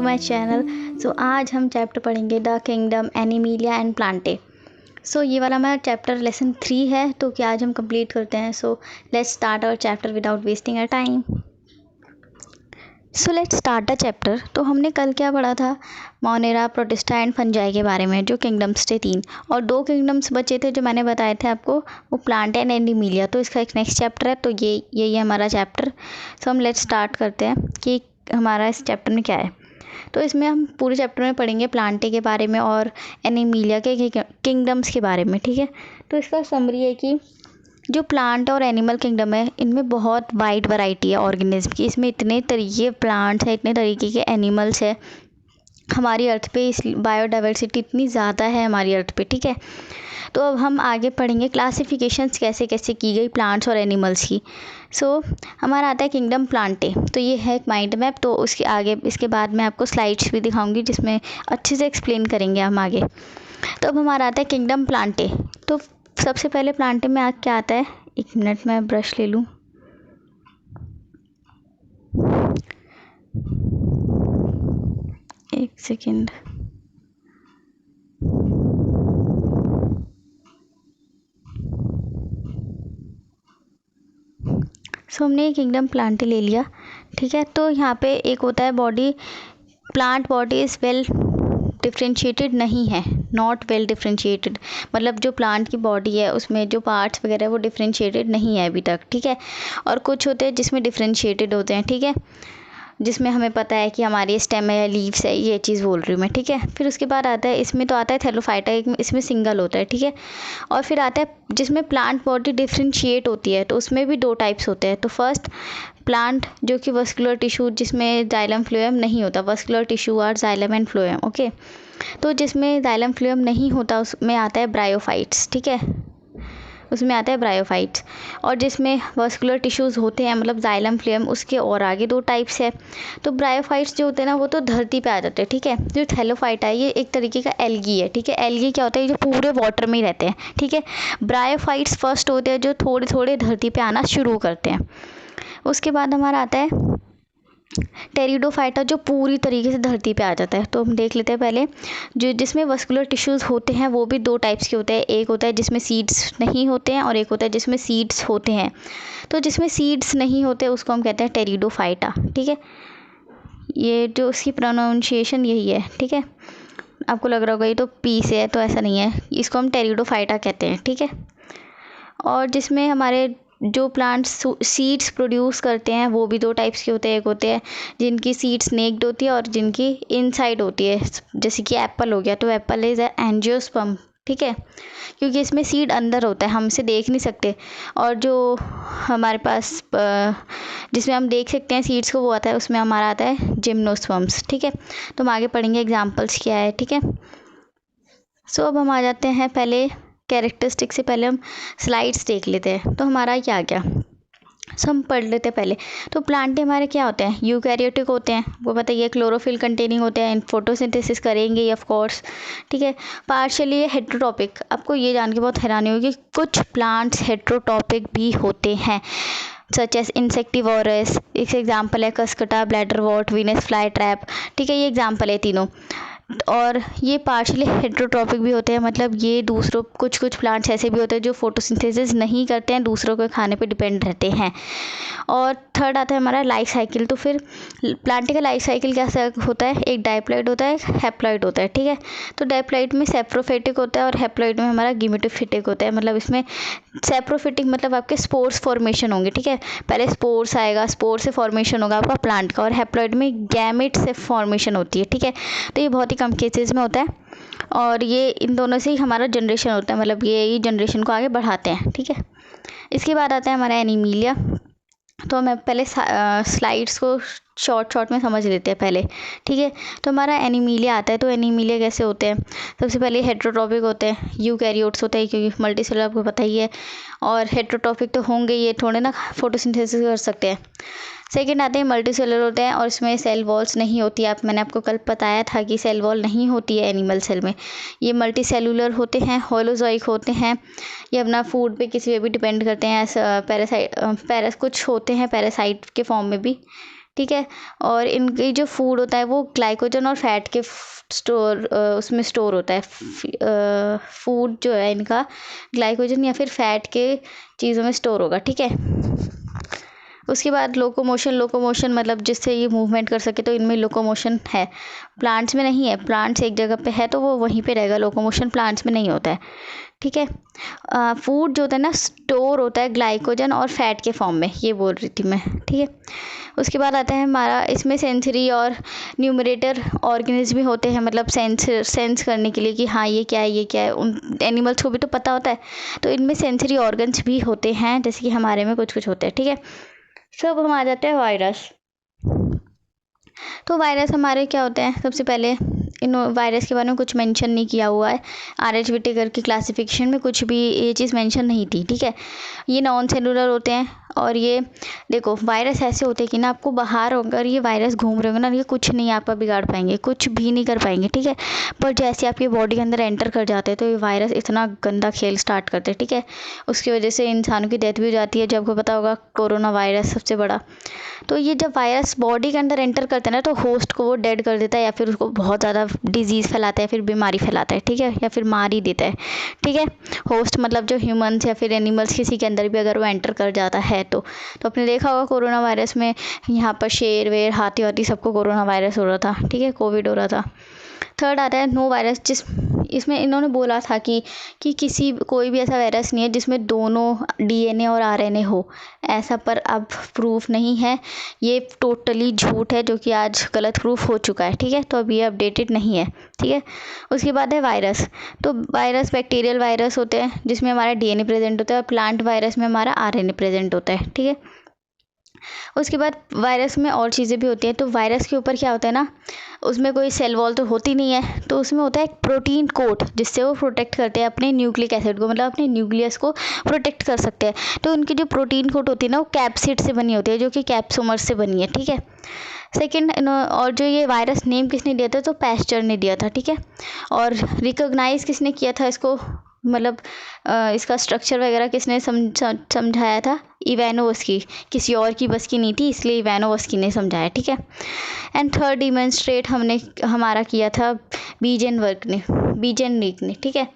To my channel. सो आज हम chapter पढ़ेंगे the kingdom Animalia and Plantae. So ये वाला हमारा चैप्टर लेसन 3 है, तो क्या आज हम कंप्लीट करते हैं। So let's start our chapter without wasting a time. So let's start the chapter. तो हमने कल क्या पढ़ा था, मोनेरा, प्रोटिस्टा एंड फंजाई के बारे में, जो किंगडम्स थे 3, और 2 किंगडम्स बचे थे जो मैंने बताए थे आपको, वो प्लांट एंड एनिमिलिया। तो इसका एक नेक्स्ट चैप्टर है, तो यही है हमारा चैप्टर। सो हम लेट्स स्टार्ट करते हैं कि हमारा इस चैप्टर में क्या है। तो इसमें हम पूरे चैप्टर में पढ़ेंगे प्लांटे के बारे में और एनिमिलिया के किंगडम्स के बारे में, ठीक है। तो इसका समरी है कि जो प्लांट और एनिमल किंगडम है, इनमें बहुत वाइड वैरायटी है ऑर्गेनिज्म की। इसमें इतने तरीके प्लांट्स हैं, इतने तरीके के एनिमल्स है। हमारी अर्थ पे इस बायोडाइवर्सिटी इतनी ज़्यादा है हमारी अर्थ पे, ठीक है। तो अब हम आगे पढ़ेंगे क्लासिफिकेशंस कैसे कैसे की गई प्लांट्स और एनिमल्स की। सो हमारा आता है किंगडम प्लांटे। तो ये है एक माइंड मैप। तो उसके आगे इसके बाद मैं आपको स्लाइड्स भी दिखाऊंगी जिसमें अच्छे से एक्सप्लेन करेंगे हम आगे। तो अब हमारा आता है किंगडम प्लांटे। तो सबसे पहले प्लांटे में आज क्या आता है, 1 मिनट में ब्रश ले लूँ। एक सेकेंड। सो हमने ये किंगडम प्लांटे ले लिया, ठीक है। तो यहाँ पे एक होता है body, plant body is well differentiated नहीं है, नॉट वेल डिफ्रेंशिएटेड। मतलब जो प्लांट की बॉडी है उसमें जो पार्ट्स वगैरह वो डिफ्रेंशिएटेड नहीं है अभी तक, ठीक है। और कुछ होते हैं जिसमें डिफ्रेंशिएटेड होते हैं, ठीक है, जिसमें हमें पता है कि हमारी स्टेम है या लीव्स है, ये चीज़ बोल रही हूँ मैं, ठीक है। फिर उसके बाद आता है, इसमें तो आता है थैलोफाइटा, इसमें सिंगल होता है, ठीक है। और फिर आता है जिसमें प्लांट बॉडी डिफ्रेंशिएट होती है, तो उसमें भी 2 टाइप्स होते हैं। तो फर्स्ट प्लांट जो कि वस्कुलर टिश्यू, जिसमें जाइलम फ्लोएम नहीं होता, वस्कुलर टिश्यू और जाइलम एंड फ्लोएम, ओके। तो जिसमें जाइलम फ्लोएम नहीं होता उसमें आता है ब्रायोफाइट्स, ठीक है, उसमें आता है ब्रायोफाइट्स। और जिसमें वस्कुलर टिश्यूज़ होते हैं, मतलब जाइलम फ्लोएम, उसके और आगे 2 टाइप्स है। तो ब्रायोफाइट्स जो होते हैं ना, वो तो धरती पे आ जाते हैं, ठीक है। जो थैलोफाइटा है, ये एक तरीके का एल्गी है, ठीक है। एल्गी क्या होता है, जो पूरे वाटर में ही रहते हैं, ठीक है। ब्रायोफाइट्स फर्स्ट होते हैं जो थोड़े थोड़े धरती पे आना शुरू करते हैं। उसके बाद हमारा आता है टेरिडोफाइटा, जो पूरी तरीके से धरती पे आ जाता है। तो हम देख लेते हैं पहले, जो जिसमें वस्कुलर टिश्यूज़ होते हैं वो भी 2 टाइप्स के होते हैं। एक होता है जिसमें सीड्स नहीं होते हैं और एक होता है जिसमें सीड्स होते हैं। तो जिसमें सीड्स नहीं होते उसको हम कहते हैं टेरिडोफाइटा, ठीक है। ये जो उसकी प्रोनाउंसिएशन यही है, ठीक है। आपको लग रहा होगा ये तो पी से है, तो ऐसा नहीं है, इसको हम टेरिडोफाइटा कहते हैं, ठीक है। और जिसमें हमारे जो प्लांट्स सीड्स प्रोड्यूस करते हैं वो भी 2 टाइप्स के होते हैं। एक होते हैं जिनकी सीड्स नेक्ड होती है और जिनकी इनसाइड होती है, जैसे कि एप्पल हो गया, तो एप्पल इज़ एंजियोस्पर्म, ठीक है, क्योंकि इसमें सीड अंदर होता है, हमसे देख नहीं सकते। और जो हमारे पास जिसमें हम देख सकते हैं सीड्स को, वो आता है, उसमें हमारा आता है जिम्नोस्पर्म्स, ठीक है। तो हम आगे पढ़ेंगे एग्जाम्पल्स क्या है, ठीक है। सो अब हम आ जाते हैं पहले कैरेक्टरिस्टिक से पहले हम स्लाइड्स देख लेते हैं। तो हमारा क्या क्या सो हम पढ़ लेते हैं पहले। तो प्लांटे हमारे क्या होते हैं, यूकैरियोटिक होते हैं, वो बताइए, क्लोरोफिल कंटेनिंग होते हैं, फोटोसिंथेसिस करेंगे ऑफ कोर्स, ठीक है। पार्शियली हेट्रोटॉपिक, आपको ये जान के बहुत हैरानी होगी, कुछ प्लांट्स हेट्रोटॉपिक भी होते हैं, सच एस इंसेक्टिवोरस। एक एग्जाम्पल है Cuscuta, bladderwort, Venus fly trap, ठीक है, ये एग्जाम्पल है तीनों। और ये पार्शियली हेट्रोट्रॉपिक भी होते हैं, मतलब ये दूसरों, कुछ कुछ प्लांट्स ऐसे भी होते हैं जो फोटोसिंथेसिस नहीं करते हैं, दूसरों के खाने पे डिपेंड रहते हैं। और थर्ड आता है हमारा लाइफ साइकिल। तो फिर प्लांट का लाइफ साइकिल कैसा होता है, एक डाइप्लॉइड होता है, एक हैप्लॉइड होता है, ठीक है। तो डाइप्लॉइड में सेप्रोफिटिक होता है और हैप्लॉइड में हमारा गिमेटोफिटिक होता है। मतलब इसमें सेप्रोफिटिक मतलब आपके स्पोर्स फॉर्मेशन होंगे, ठीक है, पहले स्पोर्स आएगा, स्पोर से फॉर्मेशन होगा आपका प्लांट का। और हैप्लॉइड में गैमेट से फॉर्मेशन होती है, ठीक है। तो ये बहुत ही कम केसेस में होता है और ये इन दोनों से ही हमारा जनरेशन होता है, मतलब ये ही जनरेशन को आगे बढ़ाते हैं, ठीक है। इसके बाद आता है हमारा एनिमिलिया। तो हम पहले स्लाइड्स को शॉर्ट में समझ लेते हैं पहले, ठीक है। तो हमारा एनिमिलिया आता है। तो एनिमिलिया कैसे होते हैं, सबसे पहले हेट्रोट्रॉपिक होते हैं, यूकैरियोट्स होते हैं, क्योंकि मल्टीसेलुलर आपको पता ही है, और हेट्रोट्रॉपिक तो होंगे, ये थोड़े ना फोटोसिंथेसिस कर सकते हैं। सेकेंड आते हैं मल्टीसेलुलर होते हैं और इसमें सेल वॉल्स नहीं होती है। मैंने आपको कल बताया था कि सेल वॉल नहीं होती है एनिमल सेल में। ये मल्टीसेलुलर होते हैं, होलोजोइक होते हैं, ये अपना फूड पे किसी पे भी डिपेंड करते हैं। पैरासाइट कुछ होते हैं पैरासाइट के फॉर्म में भी, ठीक है। और इनकी जो फूड होता है वो ग्लाइकोजन और फैट के स्टोर उसमें स्टोर होता है। फूड जो है इनका ग्लाइकोजन या फिर फैट के चीज़ों में स्टोर होगा, ठीक है। उसके बाद लोकोमोशन मतलब जिससे ये मूवमेंट कर सके, तो इनमें लोकोमोशन है। प्लांट्स में नहीं है, प्लांट्स एक जगह पे है तो वो वहीं पे रहेगा, लोकोमोशन प्लांट्स में नहीं होता है, ठीक है। फूड जो होता है ना स्टोर होता है ग्लाइकोजन और फैट के फॉर्म में, ये बोल रही थी मैं, ठीक है। उसके बाद आता है हमारा इसमें सेंसरी और न्यूमरेटर ऑर्गेनिज्म भी होते हैं, मतलब सेंस करने के लिए कि हाँ ये क्या है ये क्या है। उन एनिमल्स को भी तो पता होता है, तो इनमें सेंसरी ऑर्गन्स भी होते हैं, जैसे कि हमारे में कुछ कुछ होते हैं, ठीक है। सब हम आ जाते हैं वायरस। तो वायरस हमारे क्या होते हैं, सबसे पहले इन वायरस के बारे में कुछ मेंशन नहीं किया हुआ है। RH विटेकर की क्लासिफिकेशन में कुछ भी ये चीज़ मेंशन नहीं थी, ठीक है। ये नॉन सेलुलर होते हैं। और ये देखो वायरस ऐसे होते हैं कि ना आपको बाहर अगर ये वायरस घूम रहे होंगे ना, ये कुछ नहीं आपका बिगाड़ पाएंगे, कुछ भी नहीं कर पाएंगे, ठीक है। पर जैसे आपके बॉडी के अंदर एंटर कर जाते हैं तो ये वायरस इतना गंदा खेल स्टार्ट करते हैं, ठीक है। उसकी वजह से इंसानों की डेथ भी हो जाती है, जो आपको पता होगा कोरोना वायरस सबसे बड़ा। तो ये जब वायरस बॉडी के अंदर एंटर करते हैं ना, तो होस्ट को वो डेड कर देता है, या फिर उसको बहुत ज़्यादा डिजीज़ फैलाता है, फिर बीमारी फैलाता है, ठीक है, या फिर मार ही देता है, ठीक है। होस्ट मतलब जो ह्यूमन्स या फिर एनिमल्स किसी के अंदर भी अगर वो एंटर कर जाता है तो आपने देखा होगा कोरोना वायरस में यहाँ पर शेर वेर हाथी वाथी सबको कोरोना वायरस हो रहा था, ठीक है, कोविड हो रहा था। थर्ड आता है नो वायरस, इसमें इन्होंने बोला था कि कोई भी ऐसा वायरस नहीं है जिसमें दोनों DNA और RNA हो, ऐसा पर अब प्रूफ नहीं है, ये टोटली झूठ है, जो कि आज गलत प्रूफ हो चुका है, ठीक है। तो अब ये अपडेटेड नहीं है, ठीक है। उसके बाद है वायरस। तो वायरस बैक्टीरियल वायरस होते हैं जिसमें हमारा DNA प्रेजेंट होता है, और प्लांट वायरस में हमारा RNA प्रेजेंट होता है, ठीक है। उसके बाद वायरस में और चीज़ें भी होती हैं। तो वायरस के ऊपर क्या होता है ना, उसमें कोई सेल वॉल तो होती नहीं है, तो उसमें होता है एक प्रोटीन कोट, जिससे वो प्रोटेक्ट करते हैं अपने न्यूक्लिक एसिड को, मतलब अपने न्यूक्लियस को प्रोटेक्ट कर सकते हैं। तो उनकी जो प्रोटीन कोट होती है ना, वो कैप्सिड से बनी होती है, जो कि कैप्सोमर्स से बनी है, ठीक है। सेकेंड, और जो ये वायरस नेम किसने दिया था, तो पैस्चर ने दिया था, ठीक है। और रिकॉग्नाइज किसने किया था इसको, मतलब इसका स्ट्रक्चर वगैरह किसने समझाया था, इवानोवस्की, किसी और की बस की नहीं थी, इसलिए इवानोवस्की ने समझाया, ठीक है। एंड थर्ड डिमॉन्स्ट्रेट हमारा किया था बीजेनवर्ग ने, ठीक है।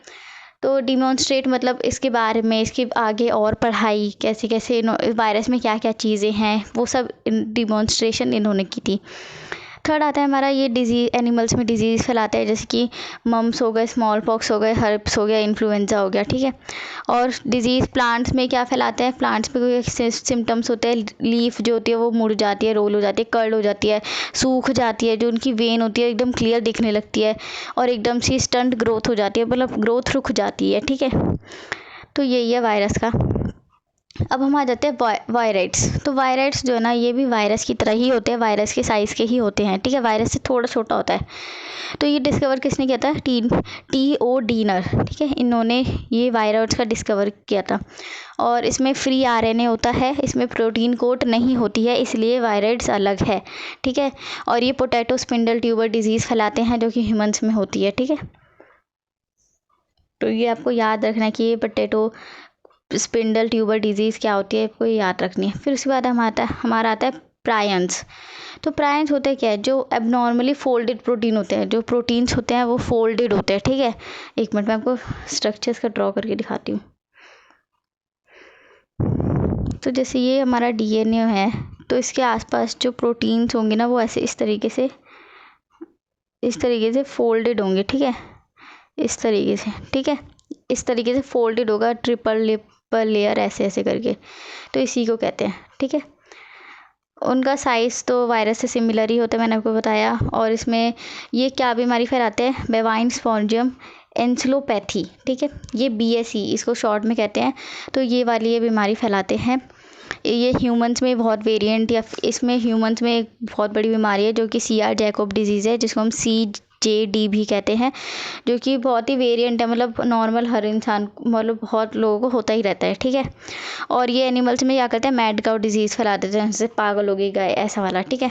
तो डिमॉन्स्ट्रेट मतलब इसके बारे में, इसके आगे और पढ़ाई कैसे कैसे वायरस में क्या क्या चीज़ें हैं, वो सब डिमॉन्स्ट्रेशन इन्होंने की थी। थर्ड आता है हमारा ये डिजीज़, एनिमल्स में डिजीज़ फैलाते हैं, जैसे कि मम्स हो गए, स्मॉल पॉक्स हो गए, हर्प्स हो गया, इन्फ्लुएंजा हो गया, ठीक है। और डिजीज़ प्लांट्स में क्या फैलाते हैं, प्लांट्स में कोई सिम्टम्स होते हैं, लीफ जो होती है वो मुड़ जाती है, रोल हो जाती है, कर्ल हो जाती है, सूख जाती है, जो उनकी वेन होती है एकदम क्लियर दिखने लगती है, और एकदम सी स्टंट ग्रोथ हो जाती है, मतलब ग्रोथ रुक जाती है, ठीक है। तो यही है वायरस का। अब हम आ जाते हैं वायराइड्स। तो वायराइड्स जो है ना, ये भी वायरस की तरह ही होते हैं, वायरस के साइज़ के ही होते हैं, ठीक है, वायरस से थोड़ा छोटा होता है। तो ये डिस्कवर किसने किया था, T.O. डीनर, ठीक है, इन्होंने ये वायराइड्स का डिस्कवर किया था। और इसमें फ्री RNA होता है, इसमें प्रोटीन कोट नहीं होती है, इसलिए वायराइड्स अलग है, ठीक है। और ये पोटैटो स्पिंडल ट्यूबर डिजीज़ फैलाते हैं, जो कि ह्यूमंस में होती है, ठीक है। तो ये आपको याद रखना है कि ये पोटैटो स्पिंडल ट्यूबर डिजीज़ क्या होती है, आपको याद रखनी है। फिर उसके बाद हमारा आता है प्रायंस। तो प्रायंस होते क्या है, जो एबनॉर्मली फोल्डेड प्रोटीन होते हैं, जो प्रोटीन्स होते हैं वो फोल्डेड होते हैं, ठीक है। एक मिनट में आपको स्ट्रक्चर्स का ड्रॉ करके दिखाती हूँ। तो जैसे ये हमारा DNA है, तो इसके आसपास जो प्रोटीन्स होंगे ना, वो ऐसे इस तरीके से फोल्डेड होंगे, ठीक है, इस तरीके से, ठीक है, इस तरीके से फोल्डेड होगा, ट्रिपल लेयर ऐसे ऐसे करके, तो इसी को कहते हैं, ठीक है। उनका साइज़ तो वायरस से सिमिलर ही होता है, मैंने आपको बताया। और इसमें ये क्या बीमारी फैलाते हैं, बेवाइन स्पॉन्जियम एंसेफलोपैथी, ठीक है, ये BSE इसको शॉर्ट में कहते हैं। तो ये बीमारी फैलाते हैं। ये ह्यूमंस में बहुत वेरिएंट, या इसमें ह्यूमंस में एक बहुत बड़ी बीमारी है जो कि CR जैकोब डिजीज़ है, जिसको हम CJD भी कहते हैं, जो कि बहुत ही वेरिएंट है, मतलब नॉर्मल हर इंसान, मतलब बहुत लोगों को होता ही रहता है, ठीक है। और ये एनिमल्स में क्या करते हैं, मैड काउ डिजीज़ फैला देते हैं, जैसे पागल हो गई गाय, ऐसा वाला, ठीक है।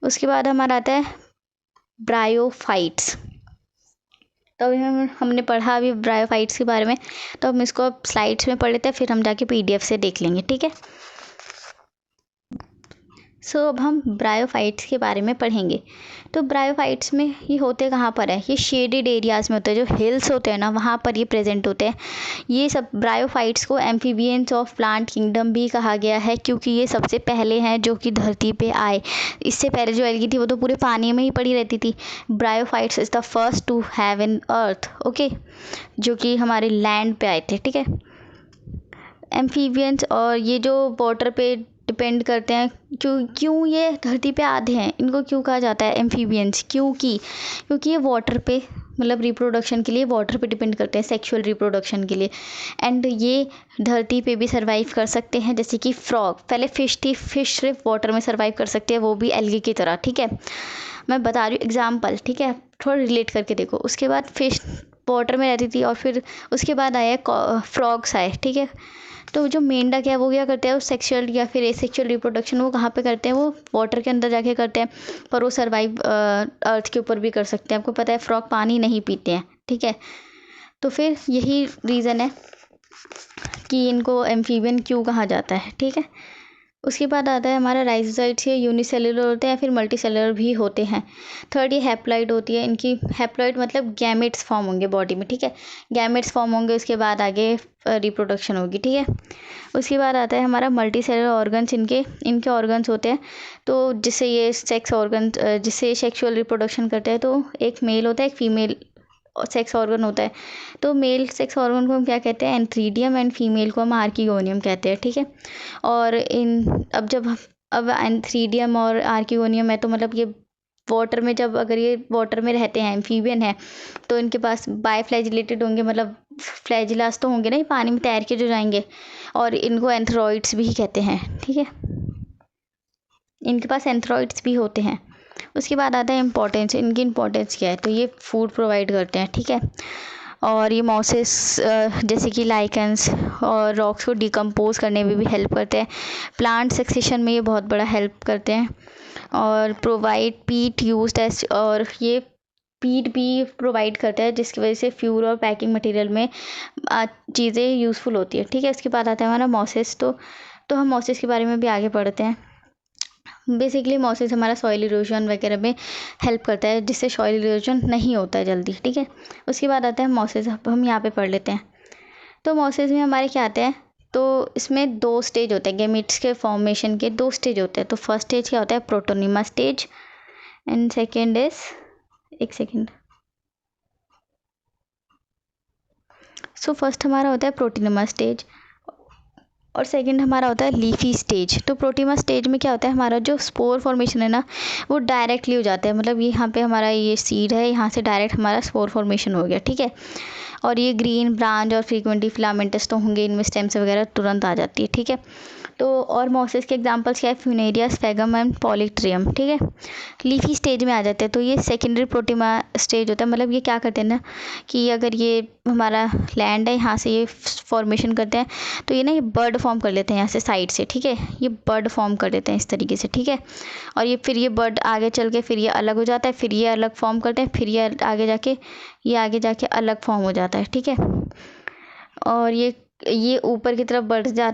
उसके बाद हमारा आता है ब्रायोफाइट्स। तो अभी हमने पढ़ा अभी ब्रायोफाइट्स के बारे में, तो हम इसको अब स्लाइड्स में पढ़ लेते हैं, फिर हम जाके PDF से देख लेंगे, ठीक है। सो अब हम ब्रायोफाइट्स के बारे में पढ़ेंगे। तो ब्रायोफाइट्स में ये होते कहाँ पर है, ये शेडेड एरियाज़ में होते हैं, जो हिल्स होते हैं ना वहाँ पर ये प्रेजेंट होते हैं। ये सब ब्रायोफाइट्स को एम्फीबियंस ऑफ प्लांट किंगडम भी कहा गया है, क्योंकि ये सबसे पहले हैं जो कि धरती पे आए। इससे पहले जो एल्गी थी वो तो पूरे पानी में ही पड़ी रहती थी। Bryophytes is the first to have in earth, okay, जो कि हमारे लैंड पे आए थे, ठीक है। एम्फीबियंस और ये जो वाटर पे डिपेंड करते हैं, क्यों ये धरती पे आधे हैं, इनको क्यों कहा जाता है एम्फीबियंस, क्योंकि ये वाटर पे मतलब रिप्रोडक्शन के लिए वाटर पे डिपेंड करते हैं, सेक्सुअल रिप्रोडक्शन के लिए। एंड ये धरती पे भी सर्वाइव कर सकते हैं, जैसे कि फ्रॉग। पहले फिश थी, फिश सिर्फ वाटर में सर्वाइव कर सकते हैं, वो भी एल्गी की तरह, ठीक है। मैं बता रही हूँ एग्जाम्पल, ठीक है, थोड़ा रिलेट करके देखो। उसके बाद फिश वाटर में रहती थी और फिर उसके बाद आए फ्रॉग्स आए, ठीक है। तो जो मेंढक है वो क्या करते हैं, वो सेक्सुअल या फिर एसेक्सुअल रिप्रोडक्शन वो कहाँ पे करते हैं, वो वाटर के अंदर जाके करते हैं, पर वो सर्वाइव अर्थ के ऊपर भी कर सकते हैं। आपको पता है फ्रॉग पानी नहीं पीते हैं, ठीक है। तो फिर यही रीज़न है कि इनको एम्फीबियन क्यों कहा जाता है, ठीक है। उसके बाद आता है हमारा राइजोसाइट्स, ये यूनिसेलुलर होते हैं, फिर मल्टीसेलुलर भी होते हैं। थर्ड ये हैप्लॉइड होती है, इनकी हैप्लॉइड मतलब गैमेट्स फॉर्म होंगे बॉडी में, ठीक है। गैमेट्स फॉर्म होंगे, उसके बाद आगे रिप्रोडक्शन होगी, ठीक है। उसके बाद आता है हमारा मल्टीसेलुलर ऑर्गन्स, इनके ऑर्गन्स होते हैं, तो जिससे ये सेक्स ऑर्गन, जिससे सेक्सुअल रिप्रोडक्शन करते हैं। तो एक मेल होता है, एक फीमेल सेक्स ऑर्गन होता है। तो मेल सेक्स ऑर्गन को हम क्या कहते हैं, एंथ्रीडियम, एंड फीमेल को हम आर्किगोनियम कहते हैं, ठीक है। और अब एंथ्रीडियम और आर्किगोनियम है, तो मतलब ये वाटर में, जब अगर ये वाटर में रहते हैं, एम्फीबियन है, तो इनके पास बायफ्लैजिलेटेड होंगे, मतलब फ्लैजिलास तो होंगे ना, ये पानी में तैर के जो जाएंगे, और इनको एंथ्रॉइड्स भी कहते हैं, ठीक है। इनके पास एंथ्रॉइड्स भी होते हैं। उसके बाद आता है इम्पोर्टेंस, इनकी इम्पोर्टेंस क्या है, तो ये फूड प्रोवाइड करते हैं, ठीक है। और ये मॉसेस जैसे कि लाइकेंस और रॉक्स को डिकम्पोज करने में भी हेल्प करते हैं। प्लांट सक्सेशन में ये बहुत बड़ा हेल्प करते हैं। और प्रोवाइड पीट यूज्ड एज, और ये पीट भी प्रोवाइड करता है, जिसकी वजह से फ्यूल और पैकिंग मटेरियल में चीज़ें यूज़फुल होती है, ठीक है। इसके बाद आता है हमारा मॉसेस। तो हम मॉसेस के बारे में भी आगे पढ़ते हैं। बेसिकली मॉसेस हमारा सॉइल इरोजन वगैरह में हेल्प करता है, जिससे सॉइल इरोजन नहीं होता है जल्दी, ठीक है। उसके बाद आता है मॉसेस, हम यहाँ पे पढ़ लेते हैं। तो मॉसेस में हमारे क्या आते हैं, तो इसमें 2 स्टेज होते हैं, गैमीट्स के फॉर्मेशन के 2 स्टेज होते हैं। तो फर्स्ट स्टेज क्या होता है, protonema stage, and second is, एक सेकेंड, सो फर्स्ट हमारा होता है प्रोटोनिमा स्टेज, और सेकंड हमारा होता है लीफी स्टेज। तो प्रोटीमा स्टेज में क्या होता है, हमारा जो स्पोर फॉर्मेशन है ना, वो डायरेक्टली हो जाता है, मतलब यहाँ पे हमारा ये सीड है, यहाँ से डायरेक्ट हमारा स्पोर फॉर्मेशन हो गया, ठीक है। और ये ग्रीन ब्रांच और फ्रीक्वेंटली फिलामेंटस तो होंगे, इनमें स्टेम्स वगैरह तुरंत आ जाती है, ठीक है। तो और मॉसेस के एग्जांपल्स क्या है, फ्यूनेरिया, स्फेगम एंड पॉलीट्रियम, ठीक है। लीफी स्टेज में आ जाते हैं, तो ये सेकेंडरी प्रोटीमा स्टेज होता है। मतलब ये क्या करते हैं ना, कि अगर ये हमारा लैंड है, यहाँ से ये फॉर्मेशन करते हैं, तो ये ना ये बर्ड फॉर्म कर लेते हैं यहाँ से साइड से, ठीक है। ये बर्ड फॉर्म कर देते हैं इस तरीके से, ठीक है। और ये फिर ये बर्ड आगे चल के फिर ये अलग हो जाता है, फिर ये अलग फॉर्म करते हैं, फिर ये आगे जाके अलग फॉर्म हो जाता है, ठीक है। और ये ऊपर की तरफ बढ़ते जा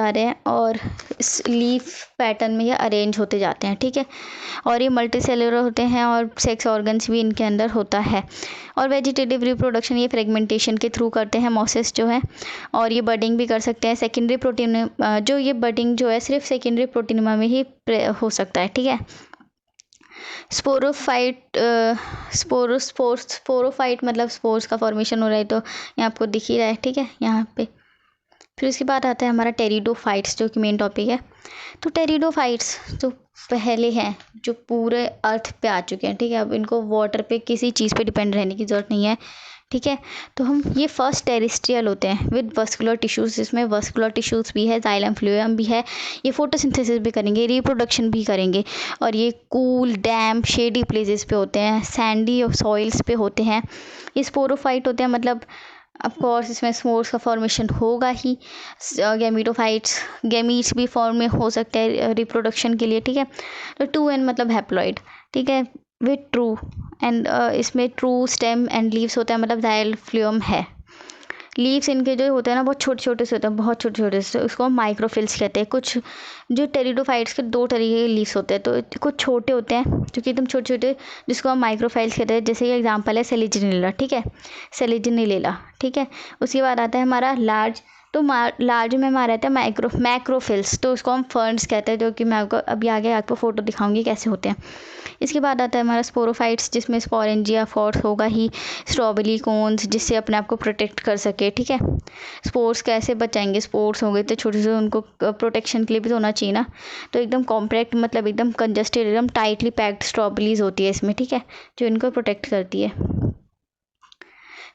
रहे हैं, और इस लीफ पैटर्न में ये अरेंज होते जाते हैं, ठीक है। और ये मल्टी सेलुलर होते हैं, और सेक्स ऑर्गन्स भी इनके अंदर होता है। और वेजिटेटिव रिप्रोडक्शन ये फ्रेगमेंटेशन के थ्रू करते हैं मॉसेस जो है, और ये बडिंग भी कर सकते हैं। सेकेंडरी प्रोटीन जो ये बडिंग जो है सिर्फ सेकेंडरी प्रोटीनमा में ही हो सकता है, ठीक है। स्पोरोफाइट मतलब स्पोर्स का फॉर्मेशन हो रहा है, तो यहाँ आपको दिख ही रहा है, ठीक है, यहाँ पे। फिर उसके बाद आता है हमारा टेरिडोफाइट्स, जो कि मेन टॉपिक है। तो टेरिडोफाइट्स जो पहले हैं, जो पूरे अर्थ पे आ चुके हैं, ठीक है। अब इनको वाटर पे किसी चीज़ पे डिपेंड रहने की ज़रूरत नहीं है, ठीक है। तो हम ये फर्स्ट टेरेस्ट्रियल होते हैं विद वस्कुलर टिश्यूज़, जिसमें वस्कुलर टिश्यूज़ भी है, जाइलम फ्लूएम भी है। ये फोटोसिंथेसिस भी करेंगे, रिप्रोडक्शन भी करेंगे, और ये कूल डैम शेडी प्लेसेस पे होते हैं, सैंडी सॉइल्स पे होते हैं। ये स्पोरोफाइट होते हैं, मतलब ऑफ कोर्स इसमें स्पोर्स का फॉर्मेशन होगा ही। गैमीट्स भी फॉर्म में हो सकते हैं रिप्रोडक्शन के लिए, ठीक है। तो 2n मतलब हैप्लॉइड, ठीक है, विथ ट्रू, एंड इसमें ट्रू स्टेम एंड लीव्स होता है, मतलब जाइलम फ्लूएम है। लीव्स इनके जो होते हैं ना बहुत छोटे छोटे से होते हैं, बहुत छोटे छोटे से, उसको हम माइक्रोफिल्स कहते हैं। कुछ जो टेरिडोफाइट्स के 2 तरीके के लीव्स होते हैं, तो कुछ छोटे होते हैं जो कि एकदम छोटे छोटे, जिसको हम माइक्रोफाइल्स कहते हैं। जैसे कि एग्जांपल है सेलिजिनिला, ठीक है, सेलिजिनिला, ठीक है। उसके बाद आता है हमारा लार्ज, तो लार्ज में हमारा रहता है मैक्रोफिल्स, तो उसको हम फर्न्स कहते हैं, जो कि मैं आपको अभी आगे आपको फ़ोटो दिखाऊंगी कैसे होते हैं। इसके बाद आता है हमारा स्पोरोफाइट्स, जिसमें स्पोरेंजिया फॉर्स होगा ही, स्ट्रॉबेरी कोन्स, जिससे अपने आप को प्रोटेक्ट कर सके, ठीक है। स्पोर्स कैसे बचाएंगे, स्पोर्स हो गए तो छोटे छोटे, उनको प्रोटेक्शन के लिए भी तो होना चाहिए ना। तो एकदम कॉम्पैक्ट, मतलब एकदम कंजस्टेड, एकदम टाइटली पैक्ड स्ट्रॉबेरीज होती है इसमें, ठीक है, जो इनको प्रोटेक्ट करती है।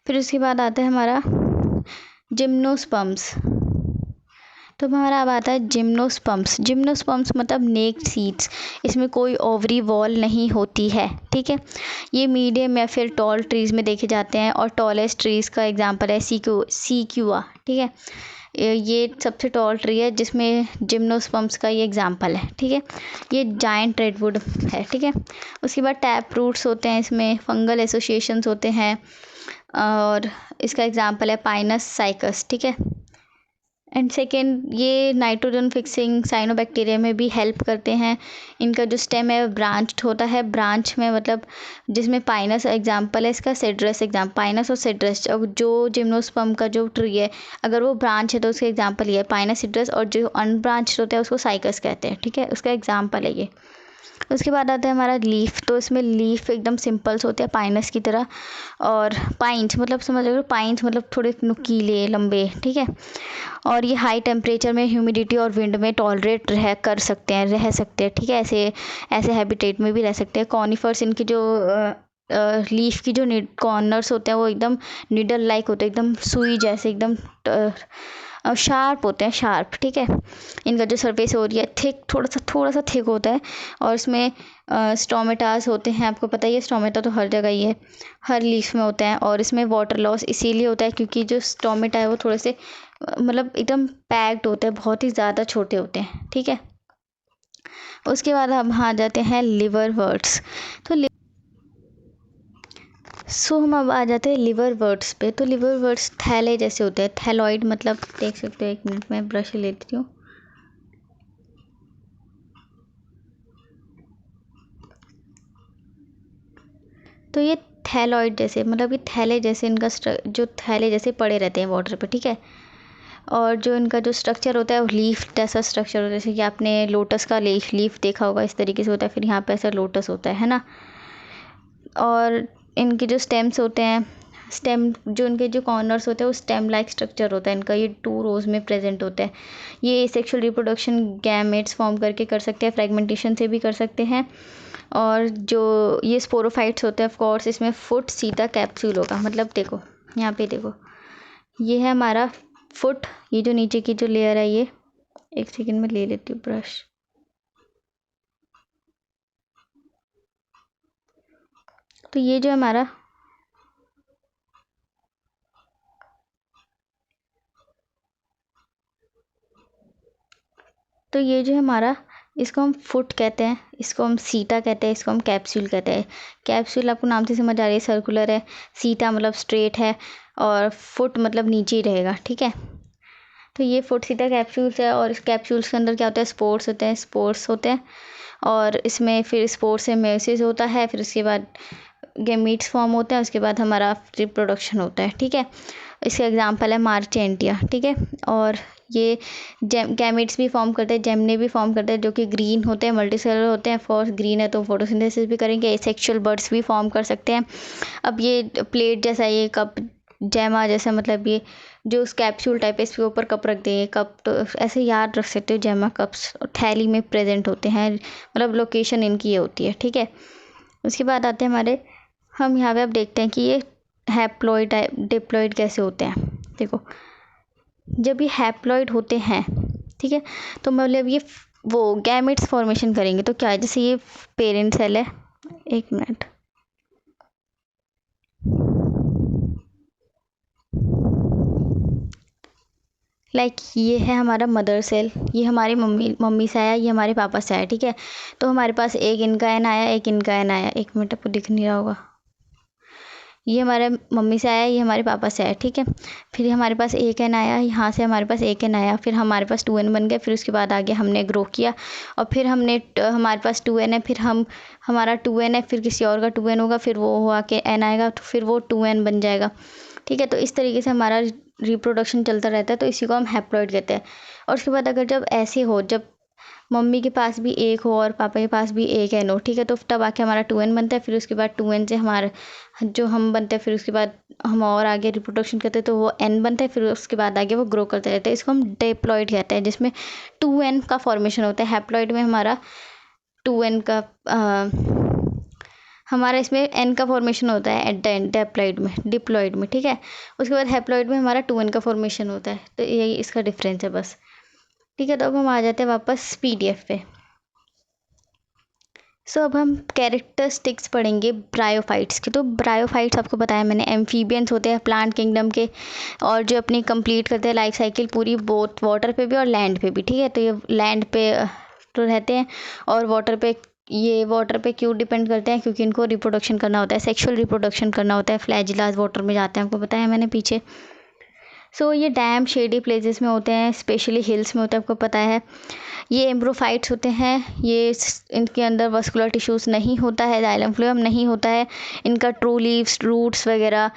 फिर उसके बाद आता है हमारा जिम्नोस्पर्म्स। तो हमारा अब आता है जिम्नोस्पर्म्स। जिम्नोस्पर्म्स मतलब नेक्ड सीड्स, इसमें कोई ओवरी वॉल नहीं होती है, ठीक है। ये मीडियम या फिर टॉल ट्रीज़ में देखे जाते हैं, और टॉलेस्ट ट्रीज़ का एग्जांपल है सीक्यूआ, ठीक है। ये सबसे टॉल ट्री है जिसमें जिम्नोस्पर्म्स का ये एग्जांपल है, ठीक है। ये जायंट रेडवुड है, ठीक है। उसके बाद टैप रूट्स होते हैं, इसमें फंगल एसोसिएशंस होते हैं, और इसका एग्जांपल है पाइनस साइकस, ठीक है। एंड सेकेंड, ये नाइट्रोजन फिक्सिंग साइनोबैक्टीरिया में भी हेल्प करते हैं। इनका जो स्टेम है ब्रांच्ड होता है, ब्रांच में मतलब जिसमें पाइनस एग्जांपल है इसका, सेड्रस एग्जाम, पाइनस और सेड्रस। और जो जिम्नोस्पर्म का जो ट्री है, अगर वो ब्रांच है तो उसका एग्जांपल ये है पाइनस सेड्रस, और जो अनब्रांच्ड होता है उसको साइकस कहते हैं, ठीक है, उसका एग्जांपल है ये। उसके बाद आता है हमारा लीफ। तो इसमें लीफ एकदम सिंपल्स होते हैं पाइनस की तरह, और पाइन्स मतलब समझ लो, पाइन्स मतलब थोड़े नुकीले लंबे, ठीक है। और ये हाई टेम्परेचर में, ह्यूमिडिटी और विंड में टॉलरेट रह सकते हैं, ठीक है। ऐसे ऐसे हैबिटेट में भी रह सकते हैं। कॉनिफर्स, इनकी जो लीफ की जो कॉर्नर्स होते हैं वो एकदम निडल लाइक होते हैं, एकदम सुई जैसे, एकदम शार्प होते हैं, शार्प, ठीक है। इनका जो सरफेस हो रही है थिक, थोड़ा सा थिक होता है। और इसमें स्टोमेटास होते हैं, आपको पता ही है स्टोमेटा तो हर जगह ही है, हर लीफ में होता है। और इसमें वाटर लॉस इसीलिए होता है क्योंकि जो स्टोमेटा है वो थोड़े से मतलब एकदम पैक्ड होते हैं, बहुत ही ज़्यादा छोटे होते हैं, ठीक है। उसके बाद हम आ जाते हैं लिवर वर्ड्स। तो हम अब आ जाते हैं लिवर वर्ड्स पे। तो लिवर वर्ड्स थैले जैसे होते हैं, थैलॉइड, मतलब देख सकते हो, 1 मिनट में ब्रश लेती हूँ। तो ये थैलॉइड जैसे, मतलब ये थैले जैसे, इनका जो थैले जैसे पड़े रहते हैं वाटर पे, ठीक है। और जो इनका जो स्ट्रक्चर होता है वो लीफ जैसा स्ट्रक्चर होता है, जैसे कि आपने लोटस का लीफ देखा होगा, इस तरीके से होता है। फिर यहाँ पे ऐसा लोटस होता है ना। और इनके जो स्टेम्स होते हैं, स्टेम जो इनके जो कॉर्नर्स होते हैं वो स्टेम लाइक स्ट्रक्चर होता है इनका, ये 2 रोज़ में प्रेजेंट होता है। ये सेक्सुअल रिप्रोडक्शन गैमेट्स फॉर्म करके कर सकते हैं, फ्रेगमेंटेशन से भी कर सकते हैं। और जो ये स्पोरोफाइट्स होते हैं, ऑफ कोर्स इसमें फुट सीधा कैप्सूल होगा, मतलब देखो यहाँ पे देखो, ये है हमारा फुट, ये जो नीचे की जो लेयर है, ये 1 सेकेंड में ले लेती हूँ ब्रश। तो ये जो हमारा तो ये जो है हमारा, इसको हम फुट कहते हैं, इसको हम सीटा कहते हैं, इसको हम कैप्सूल कहते हैं। कैप्सूल आपको नाम से समझ आ रही है, सर्कुलर है। सीटा मतलब स्ट्रेट है, और फुट मतलब नीचे ही रहेगा, ठीक है। तो ये फुट सीटा कैप्सूल्स है, और इस कैप्सूल्स के अंदर क्या होता है, स्पोर्स होते हैं। और इसमें फिर स्पोर्स से मेयोसिस होता है, फिर उसके बाद गैमीट्स फॉर्म होते हैं, उसके बाद हमारा रिप्रोडक्शन होता है, ठीक है। इसका एग्जांपल है मार्चेंटिया, ठीक है। और ये गैमेट्स भी फॉर्म करते हैं, जेमने भी फॉर्म करते हैं, जो कि ग्रीन होते हैं, मल्टीसेलुलर होते हैं। फॉर्स ग्रीन है तो फोटोसिंथेसिस भी करेंगे, एसेक्सुअल बर्ड्स भी फॉर्म कर सकते हैं। अब ये प्लेट जैसा, ये कप जैमा जैसा, मतलब ये जो कैप्सूल टाइप है, इसके ऊपर कप रख देंगे, कप तो ऐसे याद रख सकते हो, जैमा कप्स थैली में प्रेजेंट होते हैं, मतलब लोकेशन इनकी ये होती है, ठीक है। उसके बाद आते हैं हमारे, हम यहाँ पे अब देखते हैं कि ये हैप्लॉइड डिप्लॉइड कैसे होते हैं। देखो, जब ये हैप्लॉइड होते हैं, ठीक है, तो मतलब ये वो गैमेट्स फॉर्मेशन करेंगे। तो क्या है, जैसे ये पेरेंट सेल है, 1 मिनट, ये है हमारा मदर सेल, ये हमारी मम्मी से आया, ये हमारे पापा से आया, ठीक है। तो हमारे पास एक इनका एन आया, एक इनका एन आया। 1 मिनट, आपको दिख नहीं रहा होगा, ये हमारे मम्मी से आया, ये हमारे पापा से आया, ठीक है। फिर हमारे पास एक एन आया, यहाँ से हमारे पास एक एन आया, फिर हमारे पास 2n बन गया। फिर उसके बाद आगे हमने ग्रो किया और फिर हमारे पास 2n है, फिर हमारा 2n है, फिर किसी और का 2n होगा, फिर वो हुआ कि n आएगा तो फिर वो 2n बन जाएगा, ठीक है। तो इस तरीके से हमारा रिप्रोडक्शन चलता रहता है, तो इसी को हम हैप्लॉइड कहते हैं। और उसके बाद अगर जब ऐसे हो, जब मम्मी के पास भी एक हो और पापा के पास भी एक एन हो, ठीक है, तो तब आके हमारा 2n बनता है। फिर उसके बाद 2n से हमारा जो हम बनते हैं, फिर उसके बाद हम और आगे रिप्रोडक्शन करते हैं तो वो n बनता है। फिर उसके बाद आगे वो ग्रो करते रहते हैं। इसको हम डिप्लॉइड कहते हैं, जिसमें 2n का फॉर्मेशन होता है। हैप्लॉइड में हमारा 2n का हमारा इसमें n का फॉर्मेशन होता है एट द एंड, डिप्लॉइड में, ठीक है। उसके बाद हैप्लॉइड में हमारा 2n का फॉर्मेशन होता है। तो यही इसका डिफरेंस है बस, ठीक है। तो अब हम आ जाते हैं वापस PDF पे। अब हम कैरेक्टरिस्टिक्स पढ़ेंगे ब्रायोफाइट्स की। तो ब्रायोफाइट्स आपको बताया मैंने, एम्फीबियंस होते हैं प्लांट किंगडम के, और जो अपनी कंप्लीट करते हैं लाइफ साइकिल पूरी, बोथ वाटर पे भी और लैंड पे भी, ठीक है। तो ये लैंड पे तो रहते हैं और वाटर पे क्यों डिपेंड करते हैं, क्योंकि इनको रिप्रोडक्शन करना होता है, सेक्सुअल रिप्रोडक्शन करना होता है। फ्लैजिलास वाटर में जाते हैं, आपको बताया मैंने पीछे। ये डैम शेडी प्लेसेस में होते हैं, स्पेशली हिल्स में होते हैं, आपको पता है। ये एम्ब्रोफाइट्स होते हैं, इनके अंदर वस्कुलर टिश्यूज़ नहीं होता है, जाइलम फ्लोएम नहीं होता है, इनका ट्रू लीव्स, रूट्स वगैरह,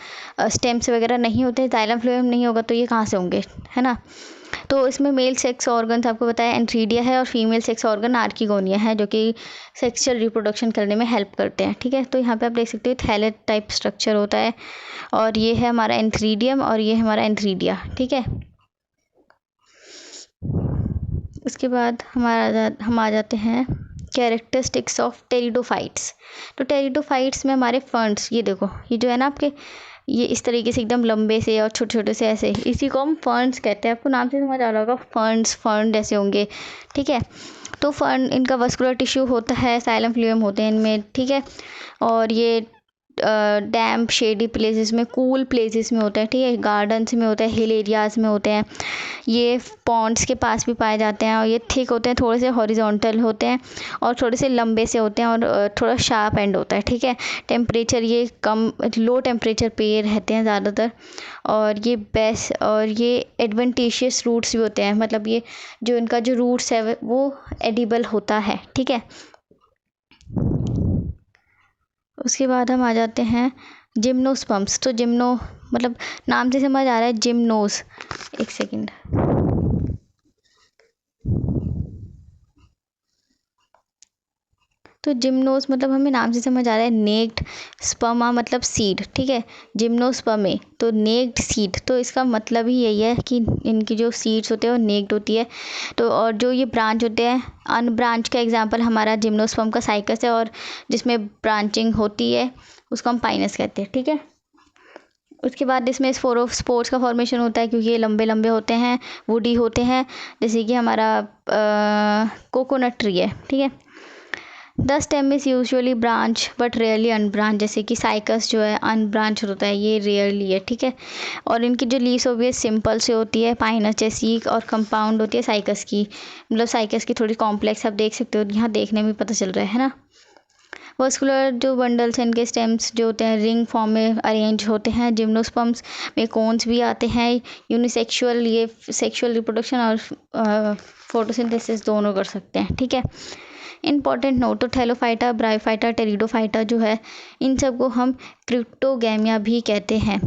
स्टेम्स वगैरह नहीं होते। जाइलम फ्लोएम नहीं होगा तो ये कहाँ से होंगे, है ना। तो इसमें मेल सेक्स ऑर्गन्स आपको बताया एंथ्रीडिया है, और फीमेल सेक्स ऑर्गन आर्किगोनिया है, जो कि सेक्सुअल रिप्रोडक्शन करने में हेल्प करते हैं, ठीक है। तो यहाँ पे आप देख सकते हो थैलेट टाइप स्ट्रक्चर होता है, और ये है हमारा एंथ्रीडियम और ये हमारा एंथ्रीडिया, ठीक है। उसके बाद हम आ जाते हैं कैरेक्टरिस्टिक्स ऑफ टेरिडोफाइट्स। तो टेरिडोफाइट्स में हमारे फर्न्स, ये देखो, ये जो है ना आपके, ये इस तरीके से एकदम लंबे से और छोटे छोटे से ऐसे, इसी को हम फर्न्स कहते हैं। आपको नाम से समझ आ रहा होगा, फर्न जैसे होंगे, ठीक है। तो फर्न, इनका वस्कुलर टिश्यू होता है, साइलम फ्लूएम होते हैं इनमें, ठीक है। और ये डैम्प शेडी प्लेसेस में, कूल प्लेसेस में होते हैं, ठीक है। गार्डन्स में होते हैं, हिल एरियाज़ में होते हैं, ये पॉन्ड्स के पास भी पाए जाते हैं। और ये थिक होते हैं, थोड़े से हॉरिजॉन्टल होते हैं और थोड़े से लंबे से होते हैं, और थोड़ा शार्प एंड होता है, ठीक है। टेम्परेचर ये कम, लो टेम्परेचर पे ये रहते हैं ज़्यादातर। और ये एडवेंटिशियस रूट्स भी होते हैं, मतलब ये जो इनका जो रूट्स है वो एडिबल होता है, ठीक है। उसके बाद हम आ जाते हैं जिम्नोस्पर्म्स। तो मतलब नाम से समझ आ रहा है जिम्नोस, एक सेकेंड। तो जिम्नोस मतलब हमें नाम से समझ आ रहा है नेक्ड, स्पर्मा मतलब सीड, ठीक है। जिम्नोस्पर्मे तो नेक्ड सीड, तो इसका मतलब ही यही है कि इनकी जो सीड्स होते हैं वो नेक्ड होती है। तो और जो ये ब्रांच होते हैं, अनब्रांच का एग्जांपल हमारा जिम्नोस्पर्म का साइकस है, और जिसमें ब्रांचिंग होती है उसको हम पाइनस कहते हैं, ठीक है। उसके बाद इसमें स्पोर्स का फॉर्मेशन होता है, क्योंकि ये लंबे लंबे होते हैं, वुडी होते हैं, जैसे कि हमारा कोकोनट ट्री है, ठीक है। The stem is usually branch but rarely unbranch, जैसे कि साइकस जो है अनब्रांच होता है, ये रेयरली है, ठीक है। और इनकी जो लीव्स होती है सिंपल से होती है, पाइनस जैसी, और कंपाउंड होती है साइकस की, मतलब साइकस की थोड़ी कॉम्प्लेक्स, आप देख सकते हो, यहाँ देखने में पता चल रहा है ना। वस्कुलर जो बंडल्स हैं, इनके स्टेम्स जो होते हैं रिंग फॉर्म में अरेंज होते हैं। जिम्नोस्पर्म्स में कोन्स भी आते हैं। यूनिसेक्सुअल, ये सेक्सुअल रिप्रोडक्शन और फोटोसिंथेसिस दोनों कर सकते हैं, ठीक है। इंपॉर्टेंट नोट, तो थैलोफाइटा, ब्रायोफाइटा, टेरिडोफाइटा जो है, इन सबको हम क्रिप्टोगैमिया भी कहते हैं।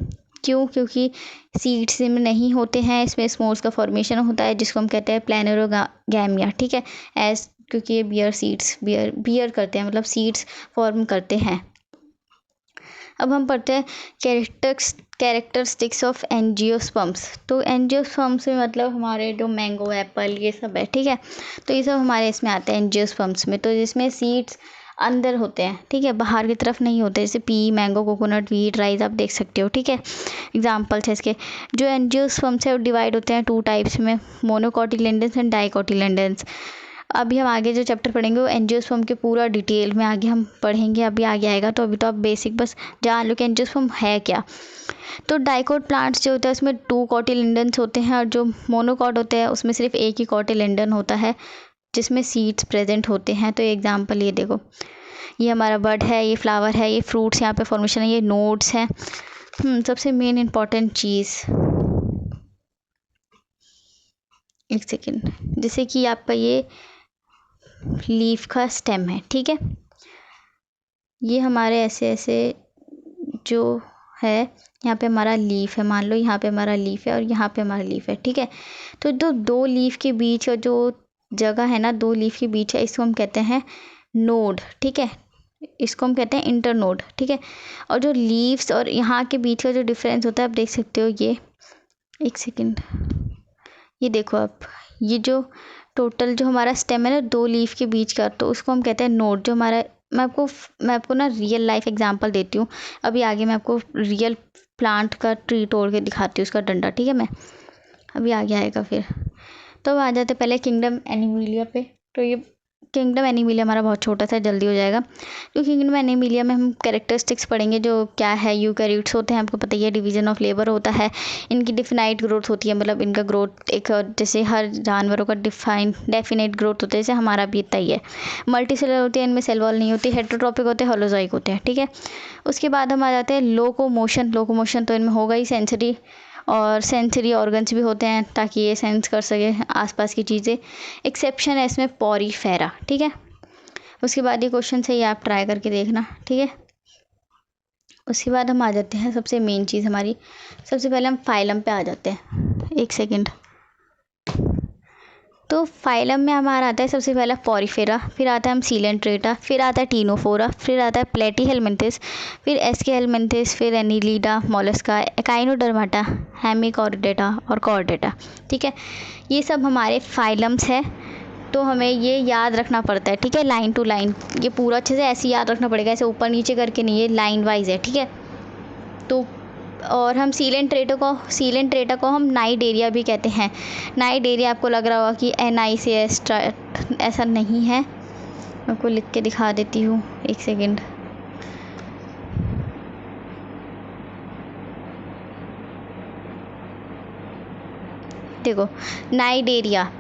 क्यों? क्योंकि सीड्स में नहीं होते हैं, इसमें स्पोर्स का फॉर्मेशन होता है, जिसको हम कहते हैं प्लेनेरोगैमिया, ठीक है। क्योंकि ये बियर करते हैं, मतलब सीड्स फॉर्म करते हैं। अब हम पढ़ते हैं कैरेक्टरिस्टिक्स ऑफ एंजियोस्पर्म्स। तो एंजियोस्पर्म्स में मतलब हमारे जो मैंगो, एप्पल, ये सब है, ठीक है। तो ये सब हमारे इसमें आते हैं एंजियोस्पर्म्स में। तो जिसमें सीड्स अंदर होते हैं, ठीक है, बाहर की तरफ नहीं होते, जैसे P, mango, coconut, wheat, rice आप देख सकते हो, ठीक है। एग्जाम्पल्स है इसके। जो एंजियोस्पर्म्स है वो डिवाइड होते हैं 2 टाइप्स में, मोनोकोटिलेडन्स एंड डाइकोटिलेडन्स। अभी हम आगे जो चैप्टर पढ़ेंगे वो एंजियोस्पर्म के पूरा डिटेल में आगे हम पढ़ेंगे, अभी आगे आएगा। तो अभी तो आप बेसिक बस जान लो कि एंजियोस्पर्म है क्या। तो डाइकोट प्लांट्स जो होते हैं उसमें 2 कोटिलेडन्स होते हैं, और जो मोनोकॉट होते हैं उसमें सिर्फ एक ही कोटिलेडन होता है, जिसमें सीड्स प्रेजेंट होते हैं। तो एग्जाम्पल ये देखो, ये हमारा बड है, ये फ्लावर है, ये फ्रूट्स यहाँ पे फॉर्मेशन है, ये नोड्स हैं। सबसे मेन इम्पॉर्टेंट चीज़, एक सेकेंड, जैसे कि आपका ये लीफ का स्टेम है, ठीक है, ये हमारे ऐसे ऐसे जो है, यहाँ पे हमारा लीफ है, मान लो यहाँ पे हमारा लीफ है और यहाँ पे हमारा लीफ है, ठीक है। तो जो दो लीफ के बीच का जो जगह है ना, दो लीफ के बीच है, इसको हम कहते हैं नोड, ठीक है, इसको हम कहते हैं इंटरनोड, ठीक है। और जो लीव्स और यहाँ के बीच का जो डिफरेंस होता है, आप देख सकते हो, ये एक सेकेंड, ये देखो आप, ये जो टोटल जो हमारा स्टेम है ना दो लीफ के बीच का, तो उसको हम कहते हैं नोड। जो हमारा, मैं आपको ना रियल लाइफ एग्जांपल देती हूँ, अभी आगे मैं आपको रियल प्लांट का ट्री तोड़ के दिखाती हूँ, उसका डंडा, ठीक है, मैं अभी आगे आएगा फिर। तो अब आ जाते पहले किंगडम एनिमिलिया पे। तो ये किंगडम एनिमिलिया हमारा बहुत छोटा सा, जल्दी हो जाएगा। तो किंगडम एनिमिलिया में हम कैरेक्टरिस्टिक्स पढ़ेंगे, जो क्या है, यूकैरियोट्स होते हैं, आपको पता ही है, डिवीजन ऑफ लेबर होता है, इनकी डिफाइंड ग्रोथ होती है, मतलब इनका ग्रोथ एक, जैसे हर जानवरों का डेफिनेट ग्रोथ होता है, जैसे हमारा भी इतना ही है। मल्टीसेलुलर होती है, इनमें सेल वॉल नहीं होती, हेटेरोट्रॉपिक होते हैं, होलोजोइक होते हैं, ठीक है। उसके बाद हम आ जाते हैं लोकोमोशन तो इनमें होगा ही, सेंसरी ऑर्गन्स भी होते हैं, ताकि ये सेंस कर सके आसपास की चीज़ें। एक्सेप्शन है इसमें पॉरीफेरा, ठीक है। उसके बाद ये क्वेश्चन है, ये आप ट्राई करके देखना, ठीक है। उसके बाद हम आ जाते हैं सबसे मेन चीज़ हमारी, सबसे पहले हम फाइलम पे आ जाते हैं, एक सेकेंड। तो फाइलम में हमारा आता है सबसे पहला पॉरीफेरा, फिर आता है हम सीलेंट्रेटा, फिर आता है टीनोफोरा, फिर आता है प्लेटीहेलमिंथिस, फिर एस्केहेलमिंथिस, फिर एनिलीडा, मोलस्का, एकाइनोडर्माटा, हेमिकॉर्डेटा और कॉर्डेटा, ठीक है। ये सब हमारे फाइलम्स है। तो हमें ये याद रखना पड़ता है, ठीक है, लाइन टू लाइन, ये पूरा अच्छे से ऐसे याद रखना पड़ेगा, ऐसे ऊपर नीचे करके नहीं, ये लाइन वाइज है, ठीक है। तो और हम सीलेंट्रेटा को हम नाइडेरिया भी कहते हैं। नाइडेरिया आपको लग रहा होगा कि NICS, ऐसा नहीं है, मैं आपको लिख के दिखा देती हूँ, एक सेकेंड। देखो, नाइडेरिया,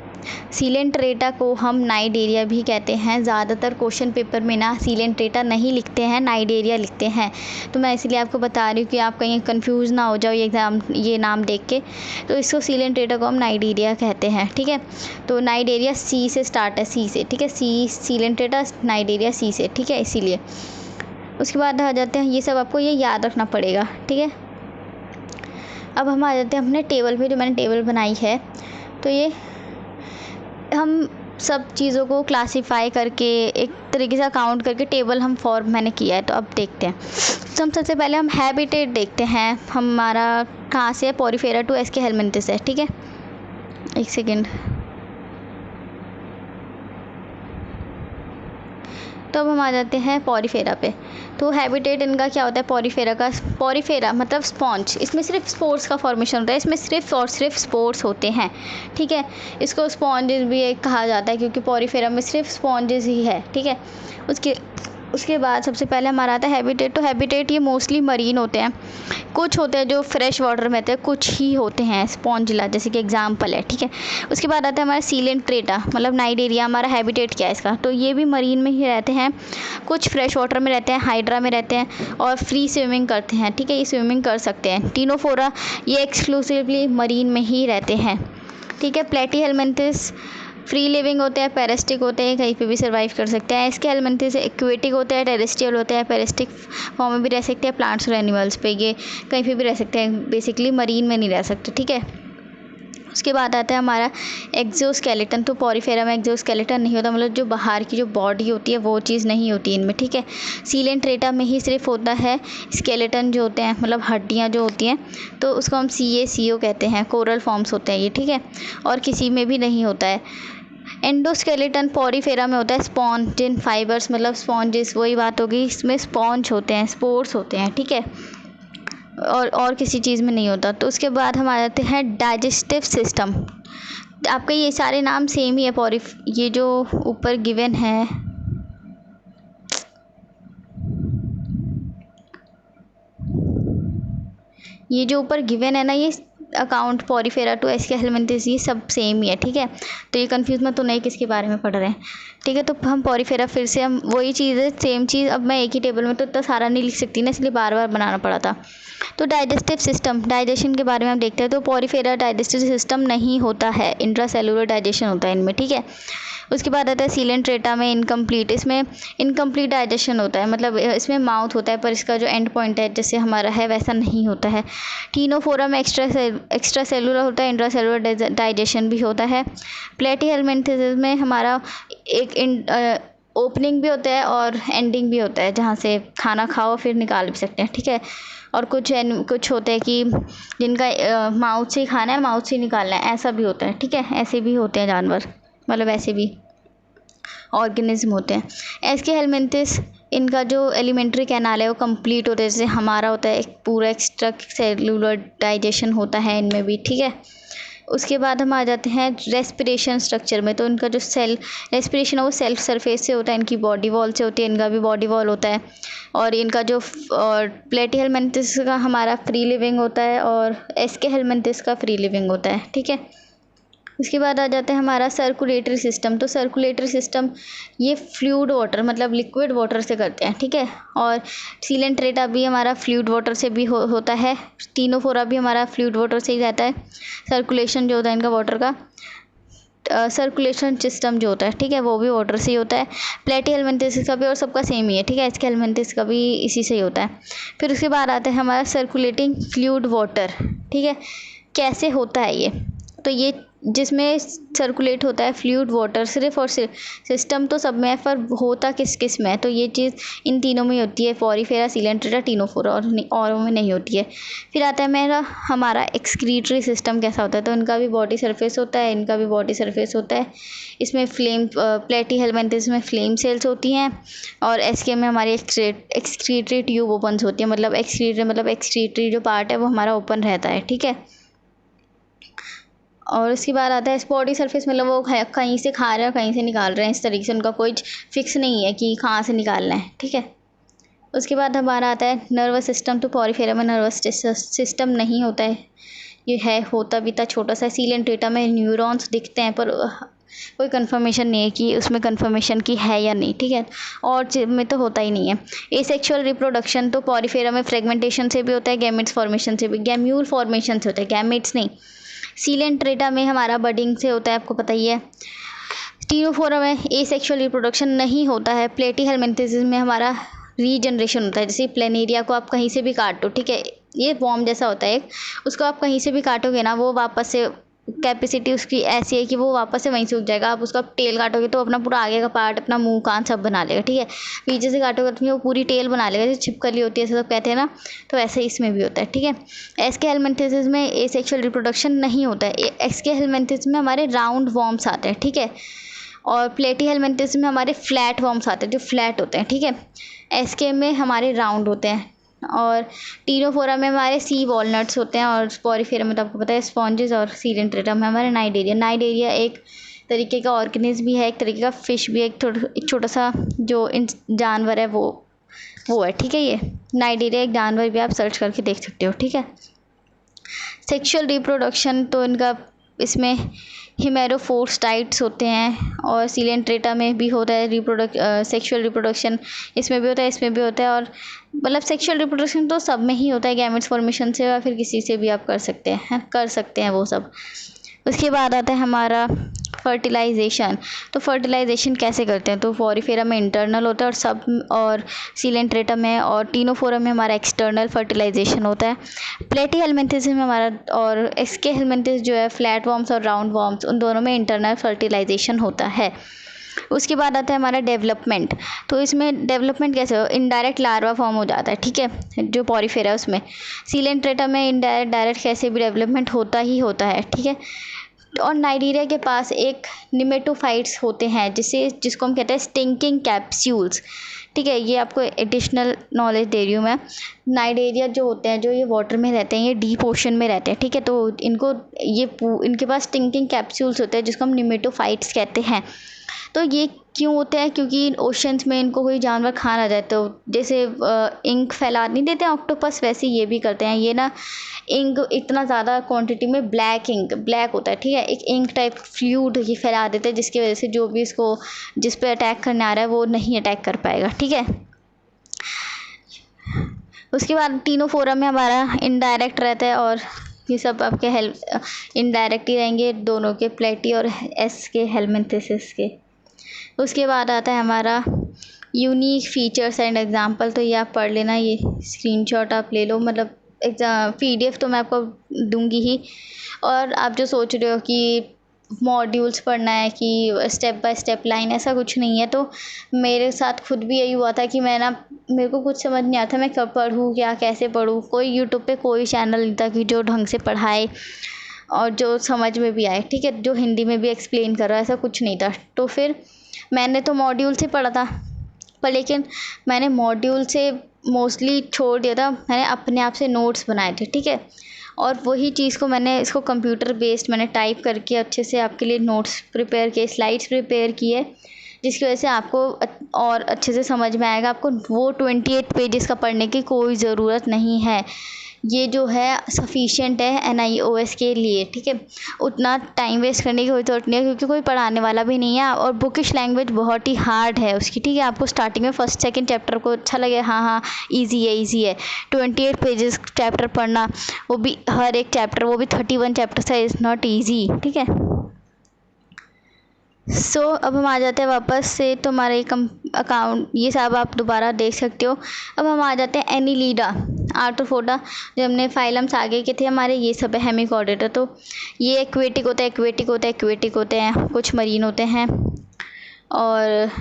सीलेंट्रेटा को हम नाइडेरिया भी कहते हैं। ज़्यादातर क्वेश्चन पेपर में ना सीलेंट्रेटा नहीं लिखते हैं, नाइडेरिया लिखते हैं। तो मैं इसलिए आपको बता रही हूँ कि आप कहीं कंफ्यूज ना हो जाओ ये नाम देख के। तो इसको सीलेंट्रेटा को हम नाइडेरिया कहते हैं, ठीक है। तो नाइडेरिया C से स्टार्ट है, C से, ठीक है, सीलेंट्रेटा, नाइडेरिया C से, ठीक है, इसीलिए। उसके बाद आ जाते हैं, ये सब आपको ये याद रखना पड़ेगा, ठीक है। अब हम आ जाते हैं अपने टेबल पे, जो मैंने टेबल बनाई है। तो ये हम सब चीज़ों को क्लासिफाई करके एक तरीके से काउंट करके टेबल हम फॉर्म मैंने किया है। तो अब देखते हैं, तो हम सबसे पहले हम हैबिटेट देखते हैं, हमारा कहाँ से है, पॉरीफेरा टू एस्केहेलमिंथिस है, ठीक है, एक सेकेंड। तो अब हम आ जाते हैं पॉरीफेरा पे। तो हैबिटेट इनका क्या होता है, पॉरीफेरा मतलब स्पॉन्ज, इसमें सिर्फ स्पोर्स का फॉर्मेशन होता है, इसमें सिर्फ और सिर्फ स्पोर्स होते हैं, ठीक है। इसको स्पॉन्जेस भी एक कहा जाता है, क्योंकि पॉरीफेरा में सिर्फ स्पॉन्जेस ही है, ठीक है। उसके बाद सबसे पहले हमारा आता है हैबिटेट। तो हैबिटेट ये मोस्टली मरीन होते हैं, कुछ होते हैं जो फ्रेश वाटर में होते हैं, कुछ ही होते हैं स्पॉन्जिला, जैसे कि एग्जांपल है, ठीक है। उसके बाद आता है हमारा सीलेंट्रेटा, मतलब नाइडेरिया, हमारा हैबिटेट क्या है इसका, तो ये भी मरीन में ही रहते हैं, कुछ फ्रेश वाटर में रहते हैं, हाइड्रा में रहते हैं, और फ्री स्विमिंग करते हैं, ठीक है, ये स्विमिंग कर सकते हैं। टीनोफोरा ये एक्सक्लूसिवली मरीन में ही रहते हैं, ठीक है। प्लेटीहेलमिंथिस फ्री लिविंग होते हैं, पैरास्टिक होते हैं, कहीं पे भी सर्वाइव कर सकते हैं। एस्केहेलमिंथिस एक्वेटिक होते हैं, टेरेस्ट्रियल होते हैं, पैरास्टिक फॉर्म में भी रह सकते हैं, प्लांट्स और एनिमल्स पे, ये कहीं पे भी रह सकते हैं, बेसिकली मरीन में नहीं रह सकते, ठीक है। उसके बाद आता है हमारा एक्सोस्केलेटन। तो पॉरीफेरा में एक्सोस्केलेटन नहीं होता, मतलब जो बाहर की जो बॉडी होती है वो चीज़ नहीं होती इनमें, ठीक है। सीलेंट्रेटा में ही सिर्फ होता है स्केलेटन, जो होते हैं मतलब हड्डियाँ जो होती हैं, तो उसको हम CaCO कहते हैं, कोरल फॉर्म्स होते हैं ये, ठीक है, और किसी में भी नहीं होता है। एंडोस्केलेटन पॉरीफेरा में होता है, स्पॉन्जिन फाइबर्स, मतलब स्पॉन्जेस, वही बात होगी, इसमें स्पॉन्ज होते हैं, स्पोर्स होते हैं, ठीक है, और किसी चीज़ में नहीं होता। तो उसके बाद हम आ जाते हैं डाइजेस्टिव सिस्टम। आपके ये सारे नाम सेम ही है, ये जो ऊपर गिवन है, ये जो ऊपर गिवन है ना, ये अकाउंट पॉरीफेरा टू एस्के हेलमिंथिस ये सब सेम ही है, ठीक है। तो ये कंफ्यूज मत तो नहीं किसके बारे में पढ़ रहे हैं, ठीक है। तो हम पॉरीफेरा फिर से हम वही चीज़ है, सेम चीज़। अब मैं एक ही टेबल में तो इतना सारा नहीं लिख सकती ना, इसलिए बार बार बनाना पड़ा था। तो डाइजेस्टिव सिस्टम, डाइजेशन के बारे में हम देखते हैं। तो पॉरीफेरा डाइजेस्टिव सिस्टम नहीं होता है, इंट्रासेलुलर डाइजेशन होता है इनमें, ठीक है। उसके बाद आता है सीलेंट्रेटा में इनकम्प्लीट, इसमें इनकम्प्लीट डाइजेशन होता है, मतलब इसमें माउथ होता है पर इसका जो एंड पॉइंट है जैसे हमारा है वैसा नहीं होता है। टीनोफोरा में एक्स्ट्रा सेलुलर होता है, इंट्रा सेलुलर डाइजेशन भी होता है। प्लेटीहेलमिंथिस में हमारा एक ओपनिंग भी होता है और एंडिंग भी होता है, जहाँ से खाना खाओ फिर निकाल भी सकते हैं, ठीक है। और कुछ होते हैं कि जिनका माउथ से खाना है माउथ से निकालना है, ऐसा भी होता है, ठीक है। ऐसे भी होते हैं जानवर, मतलब ऐसे भी ऑर्गेनिज्म होते हैं। एस्के हेलमिंथिस इनका जो एलिमेंट्री कैनाल है वो कंप्लीट होता है, जैसे हमारा होता है एक पूरा एक्स्ट्रा सेलुलर डाइजेशन होता है इनमें भी, ठीक है। उसके बाद हम आ जाते हैं रेस्पिरेशन स्ट्रक्चर में। तो इनका जो सेल रेस्पिरेशन है वो सेल्फ सरफेस से होता है, इनकी बॉडी वॉल से होती है, इनका भी बॉडी वॉल होता है। और इनका जो प्लेटीहेलमिंथिस का हमारा फ्री लिविंग होता है और एस्के हेलमिंथिस का फ्री लिविंग होता है, ठीक है। उसके बाद आ जाता है हमारा सर्कुलेटरी सिस्टम। तो सर्कुलेटरी सिस्टम ये फ्लूइड वाटर मतलब लिक्विड वाटर से करते हैं, ठीक है। और सीलेंट्रेटा भी हमारा फ्लूइड वाटर से भी होता है। टीनोफोरा भी हमारा फ्लूइड वाटर से ही रहता है। सर्कुलेशन जो होता है इनका वाटर का, सर्कुलेशन सिस्टम जो होता है, ठीक है, वो भी वाटर से ही होता है। प्लेटीहेलमिंथिस का भी और सबका सेम ही है, ठीक है। एस्के हेलमिंथिस का भी इसी से ही होता है। फिर उसके बाद आता है हमारा सर्कुलेटिंग फ्लूइड वाटर, ठीक है। कैसे होता है ये, तो ये जिसमें सर्कुलेट होता है फ्लूइड वाटर सिर्फ और सिर्फ, सिस्टम तो सब में है पर होता किस किस में है, तो ये चीज़ इन तीनों में होती है, पॉरीफेरा, सीलेंट्रेटा, टीनोफोरा, और में नहीं होती है। फिर आता है मेरा हमारा एक्सक्रीटरी सिस्टम कैसा होता है। तो इनका भी बॉडी सरफेस होता है, इनका भी बॉडी सरफेस होता है। इसमें प्लेटीहेलमिंथिस में फ्लेम सेल्स होती हैं और एस्के में हमारी एक्सक्रीटरी ट्यूब ओपन होती है, मतलब एक्सक्रीटरी जो पार्ट है वो हमारा ओपन रहता है, ठीक है। और उसके बाद आता है इस बॉडी सरफेस, मतलब वो कहीं से खा रहे हैं कहीं से निकाल रहे हैं, इस तरीके से उनका कोई फिक्स नहीं है कि कहाँ से निकालना है, ठीक है। उसके बाद हमारा आता है नर्वस सिस्टम। तो पॉरीफेरा में नर्वस सिस्टम नहीं होता है, ये है होता भी था छोटा सा। सीलेंट्रेटा में न्यूरॉन्स दिखते हैं पर कोई कंफर्मेशन नहीं है कि उसमें कंफर्मेशन की है या नहीं, ठीक है। और में तो होता ही नहीं है। एसेक्सुअल रिप्रोडक्शन तो पॉरीफेरा में फ्रेगमेंटेशन से भी होता है, गैमेट्स फॉर्मेशन से भी, गैम्यूल फॉर्मेशन से होता है, गैमेट्स नहीं। सीलेंट्रेटा में हमारा बडिंग से होता है, आपको पता ही है। टीनोफोरा में एसेक्सुअल रिप्रोडक्शन नहीं होता है। प्लेटीहेलमिंथिस में हमारा रीजनरेशन होता है, जैसे प्लेनेरिया को आप कहीं से भी काटो, ठीक है, ये वॉर्म जैसा होता है एक, उसको आप कहीं से भी काटोगे ना वो वापस से कैपेसिटी उसकी ऐसी है कि वो वापस से वहीं से उग जाएगा। आप उसका टेल काटोगे तो अपना पूरा आगे का पार्ट, अपना मुंह कान सब बना लेगा, ठीक है। पीछे से काटोगे तो वो पूरी टेल बना लेगा, जैसे छिपकली होती है ऐसा सब कहते हैं ना, तो ऐसे इसमें भी होता है, ठीक है। एस्के हेलमिंथिस में एसेक्सुअल रिप्रोडक्शन नहीं होता है। एस्के हेलमिंथिस में हमारे राउंड वॉर्म्स आते हैं, ठीक है। और प्लेटीहेलमिंथिस में हमारे फ्लैट वॉर्म्स आते हैं जो फ्लैट होते हैं, ठीक है। एस्के में हमारे राउंड होते हैं। और टीनोफोरा में हमारे सी वॉलनट्स होते हैं। और पॉरीफेरा में तो आपको पता है स्पॉन्जेस। और सीलेंट्रेटा में हमारे नाइडेरिया एक तरीके का ऑर्गेनिज्म भी है, एक तरीके का फिश भी है, एक छोटा सा जो जानवर है वो है, ठीक है। ये नाइडेरिया एक जानवर भी, आप सर्च करके देख सकते हो, ठीक है। सेक्सुअल रिप्रोडक्शन तो इनका इसमें हिमेरोफोर्स्टाइट्स होते हैं। और सीलेंट्रेटा में भी होता है सेक्सुअल रिप्रोडक्शन, इसमें भी होता है, इसमें भी होता है। और मतलब सेक्सुअल रिप्रोडक्शन तो सब में ही होता है, गैमेट्स फॉर्मेशन से या फिर किसी से भी आप कर सकते हैं वो सब। उसके बाद आता है हमारा फर्टिलाइजेशन। तो फर्टिलाइजेशन कैसे करते हैं, तो पॉरीफेरा में इंटरनल होता है और सीलेंट्रेटा में और टीनोफोरा में हमारा एक्सटर्नल फर्टिलाइजेशन होता है। प्लेटीहेलमिंथिस में हमारा और एस्के हेलमिंथिस जो है फ्लैट वॉर्म्स और राउंड वॉर्म्स, उन दोनों में इंटरनल फर्टिलाइजेशन होता है। उसके बाद आता है हमारा डेवलपमेंट। तो इसमें डेवलपमेंट कैसे हो, इनडायरेक्ट लार्वा फॉर्म हो जाता है, ठीक है, जो पॉरीफेरा है उसमें। सीलेंट्रेटा में इनडायरेक्ट डायरेक्ट कैसे भी डेवलपमेंट होता ही होता है, ठीक है। और नाइडेरिया के पास एक निमेटोफाइट्स होते हैं जिसको हम कहते हैं स्टिंकिंग कैप्सूल्स, ठीक है। ये आपको एडिशनल नॉलेज दे रही हूँ मैं। नाइडेरिया जो होते हैं, जो ये वाटर में रहते हैं, ये डीप ओशन में रहते हैं, ठीक है। तो इनके पास स्टिंकिंग कैप्सूल्स होते हैं जिसको हम निमेटोफाइट्स कहते हैं। तो ये क्यों होते हैं? क्योंकि ओशंस में इनको कोई जानवर खा ना जाए, तो जैसे इंक फैला नहीं देते हैं ऑक्टोपस, वैसे ये भी करते हैं। ये ना इंक इतना ज़्यादा क्वांटिटी में ब्लैक होता है, ठीक है, एक इंक टाइप फ्लूइड ये फैला देते हैं, जिसकी वजह से जो भी इसको जिस पे अटैक करने आ रहा है वो नहीं अटैक कर पाएगा, ठीक है। उसके बाद तीनों फोरम में हमारा इनडायरेक्ट रहता है, और ये सब आपके हेल्प इनडायरेक्ट ही रहेंगे, दोनों के, प्लेटी और एस के, हेलमिंथेसिस के। उसके बाद आता है हमारा यूनिक फीचर्स एंड एग्जांपल। तो ये आप पढ़ लेना, ये स्क्रीनशॉट आप ले लो, मतलब PDF तो मैं आपको दूंगी ही। और आप जो सोच रहे हो कि मॉड्यूल्स पढ़ना है कि स्टेप बाय स्टेप लाइन, ऐसा कुछ नहीं है। तो मेरे साथ खुद भी यही हुआ था कि मेरे को कुछ समझ नहीं आता मैं कब पढ़ूँ, क्या कैसे पढ़ूँ। कोई यूट्यूब पे कोई चैनल नहीं था कि जो ढंग से पढ़ाए और जो समझ में भी आए, ठीक है, जो हिंदी में भी एक्सप्लेन कर रहा है, ऐसा कुछ नहीं था। तो फिर मैंने तो मॉड्यूल से पढ़ा था, पर लेकिन मैंने मॉड्यूल से मोस्टली छोड़ दिया था, मैंने अपने आप से नोट्स बनाए थे, ठीक है। और वही चीज़ को मैंने इसको कंप्यूटर बेस्ड मैंने टाइप करके अच्छे से आपके लिए नोट्स प्रिपेयर किए, स्लाइड्स प्रिपेयर किए, जिसकी वजह से आपको और अच्छे से समझ में आएगा। आपको वो 28 पेजेस का पढ़ने की कोई ज़रूरत नहीं है, ये जो है सफिशिएंट है NIOS के लिए, ठीक है। उतना टाइम वेस्ट करने की कोई ज़रूरत नहीं है, क्योंकि कोई पढ़ाने वाला भी नहीं है, और बुकिश लैंग्वेज बहुत ही हार्ड है उसकी, ठीक है। आपको स्टार्टिंग में फर्स्ट सेकंड चैप्टर को अच्छा लगे, हाँ ईजी है 28 पेजेस चैप्टर पढ़ना, वो भी हर एक चैप्टर, वो भी 31 चैप्टर्स है, इज़ नॉट ईजी, ठीक है। अब हम आ जाते हैं वापस से, तो हमारा ये अकाउंट, ये सब आप दोबारा देख सकते हो। अब हम आ जाते हैं एनीलिडा, आर्थ्रोपोडा, जो हमने फाइलम्स आगे के थे हमारे, ये सब है हेमिकॉर्डेटा। तो ये एक्वेटिक होते हैं, कुछ मरीन होते हैं, और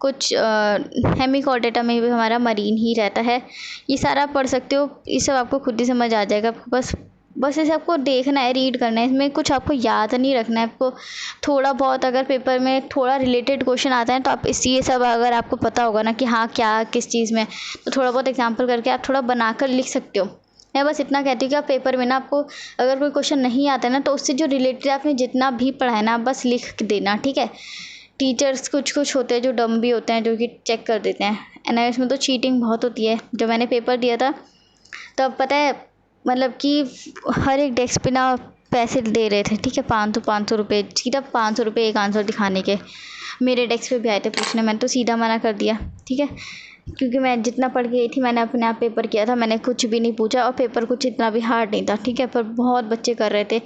कुछ हेमिकॉर्डेटा में भी हमारा मरीन ही रहता है। ये सारा पढ़ सकते हो, ये सब आपको खुद ही समझ आ जाएगा। आपको बस इसे आपको देखना है, रीड करना है, इसमें कुछ आपको याद नहीं रखना है। आपको थोड़ा बहुत अगर पेपर में थोड़ा रिलेटेड क्वेश्चन आता है, तो आप ये सब अगर आपको पता होगा ना कि हाँ क्या किस चीज़ में, तो थोड़ा बहुत एग्जाम्पल करके आप थोड़ा बनाकर लिख सकते हो। मैं बस इतना कहती हूँ कि आप पेपर में ना, आपको अगर कोई क्वेश्चन नहीं आता है ना, तो उससे जो रिलेटेड आपने जितना भी पढ़ा है ना, आप बस लिख देना, ठीक है। टीचर्स कुछ होते हैं जो डम भी होते हैं, जो कि चेक कर देते हैं। NIOS में तो चीटिंग बहुत होती है। जब मैंने पेपर दिया था तब पता है, मतलब कि हर एक डेस्क पे ना पैसे दे रहे थे, ठीक है, 500 रुपये, सीधा 500 रुपये एक आंसर दिखाने के। मेरे डेस्क पे भी आए थे पूछने, मैंने तो सीधा मना कर दिया, ठीक है, क्योंकि मैं जितना पढ़ के गई थी, मैंने अपने आप पेपर किया था, मैंने कुछ भी नहीं पूछा, और पेपर कुछ इतना भी हार्ड नहीं था, ठीक है। पर बहुत बच्चे कर रहे थे,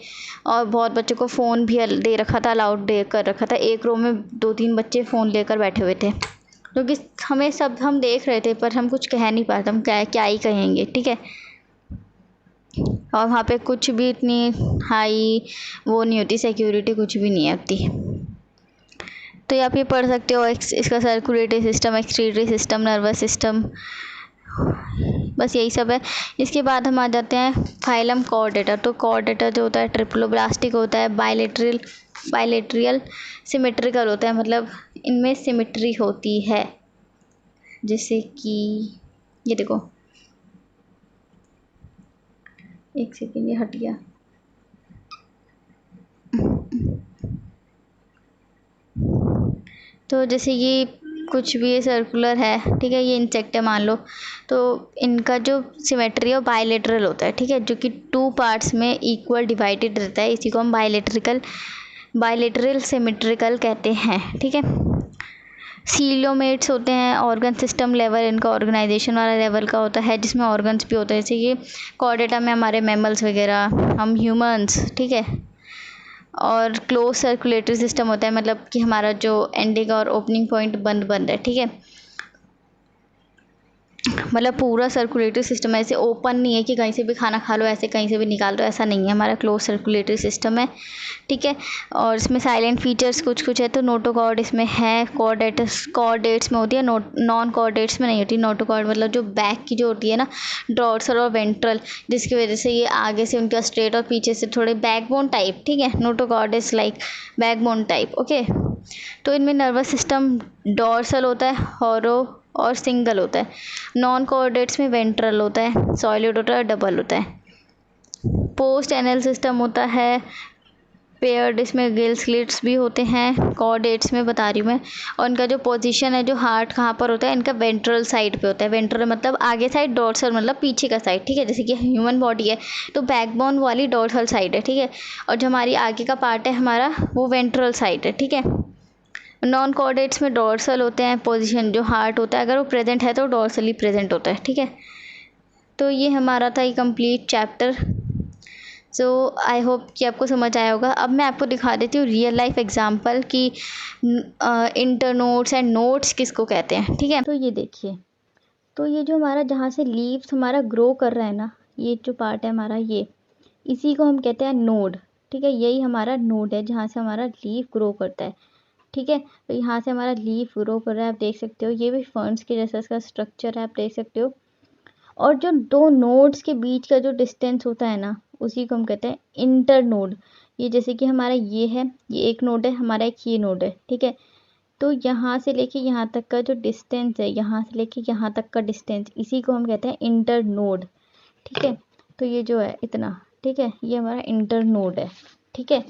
और बहुत बच्चों को फ़ोन भी दे रखा था, अलाउड दे कर रखा था। एक रो में 2-3 बच्चे फ़ोन लेकर बैठे हुए थे, क्योंकि हमें सब हम देख रहे थे, पर हम कुछ कह नहीं पाते, हम क्या ही कहेंगे, ठीक है। और वहाँ पे कुछ भी इतनी हाई वो नहीं होती, सिक्योरिटी कुछ भी नहीं होती। तो आप ये पढ़ सकते हो, इसका circulatory system, excretory system, nervous system, बस यही सब है। इसके बाद हम आ जाते हैं फाइलम कॉर्डेटा। तो कॉर्डेटा जो होता है ट्रिप्लोब्लास्टिक होता है, बायलेटरल सिमेट्रिकल होता है, मतलब इनमें सिमेट्री होती है, जैसे कि ये देखो, एक सेकेंड, ये हट गया। तो जैसे ये कुछ भी सर्कुलर है, ठीक है, ये इंसेक्ट है मान लो, तो इनका जो सिमेट्री है बायलेटरल होता है, ठीक है, जो कि 2 पार्ट्स में इक्वल डिवाइडेड रहता है। इसी को हम बायलेटरल सिमेट्रिकल कहते हैं, ठीक है। सीलोमेट्स होते हैं, ऑर्गन सिस्टम लेवल इनका ऑर्गेनाइजेशन वाला लेवल का होता है, जिसमें ऑर्गन्स भी होते हैं, जैसे कि कॉर्डेटा में हमारे मैमल्स वगैरह, हम ह्यूमंस, ठीक है। और क्लोज सर्कुलेटरी सिस्टम होता है, मतलब कि हमारा जो एंडिंग और ओपनिंग पॉइंट बंद है, ठीक है, मतलब पूरा सर्कुलेटरी सिस्टम ऐसे ओपन नहीं है कि कहीं से भी खाना खा लो, ऐसे कहीं से भी निकाल दो, ऐसा नहीं है, हमारा क्लोज सर्कुलेटरी सिस्टम है, ठीक है। और इसमें साइलेंट फीचर्स कुछ है, तो नोटोकॉर्ड इसमें है, कॉर्डेट्स में होती है, नॉन कॉर्डेट्स में नहीं होती। नोटोकॉर्ड मतलब जो बैक की जो होती है ना, डॉर्सल और वेंट्रल, जिसकी वजह से ये आगे से उनका स्ट्रेट और पीछे से थोड़े बैकबोन टाइप, ठीक है। Notochord is like backbone type, okay. तो इनमें नर्वस सिस्टम डॉर्सल होता है, हॉरो और सिंगल होता है। नॉन कोऑर्डिनेट्स में वेंट्रल होता है, सॉलिड होता है, डबल होता है। पोस्ट एनल सिस्टम होता है, पेयर्ड इसमें गिल स्लिट्स भी होते हैं, कॉर्डेट्स में बता रही हूँ मैं। और इनका जो पोजीशन है, जो हार्ट कहाँ पर होता है, इनका वेंट्रल साइड पे होता है। वेंट्रल मतलब आगे साइड, डोर्सल मतलब पीछे का साइड, ठीक है। जैसे कि ह्यूमन बॉडी है तो बैकबोन वाली डोर्सल साइड है, ठीक है। और जो हमारी आगे का पार्ट है हमारा, वो वेंट्रल साइड है, ठीक है। नॉन कॉर्डेट्स में डोर्सल होते हैं, पोजीशन जो हार्ट होता है अगर वो प्रेजेंट है तो डोर्सली प्रेजेंट होता है, ठीक है। तो ये हमारा था ये complete chapter. So I hope कि आपको समझ आया होगा। अब मैं आपको दिखा देती हूँ रियल लाइफ एग्जांपल कि इंटरनोड्स एंड नोड्स किसको कहते हैं, ठीक है। तो ये देखिए, तो ये जो हमारा जहाँ से लीव्स हमारा ग्रो कर रहा है ना, ये जो पार्ट है हमारा, ये इसी को हम कहते हैं नोड, ठीक है। यही हमारा नोड है जहाँ से हमारा लीफ ग्रो करता है, ठीक है। तो यहाँ से हमारा लीफ ग्रो कर रहा है, आप देख सकते हो। ये भी फर्न्स के जैसा इसका स्ट्रक्चर है, आप देख सकते हो। और जो दो नोड्स के बीच का जो डिस्टेंस होता है ना, उसी को हम कहते हैं इंटर नोड। ये जैसे कि हमारा ये है, ये एक नोड है हमारा, एक ये नोड है, ठीक है। तो यहाँ से लेके यहाँ तक का जो डिस्टेंस है, यहाँ से लेके यहाँ तक का डिस्टेंस, इसी को हम कहते हैं इंटर नोड, ठीक है। तो ये जो है इतना, ठीक है, ये हमारा इंटर नोड है, ठीक है।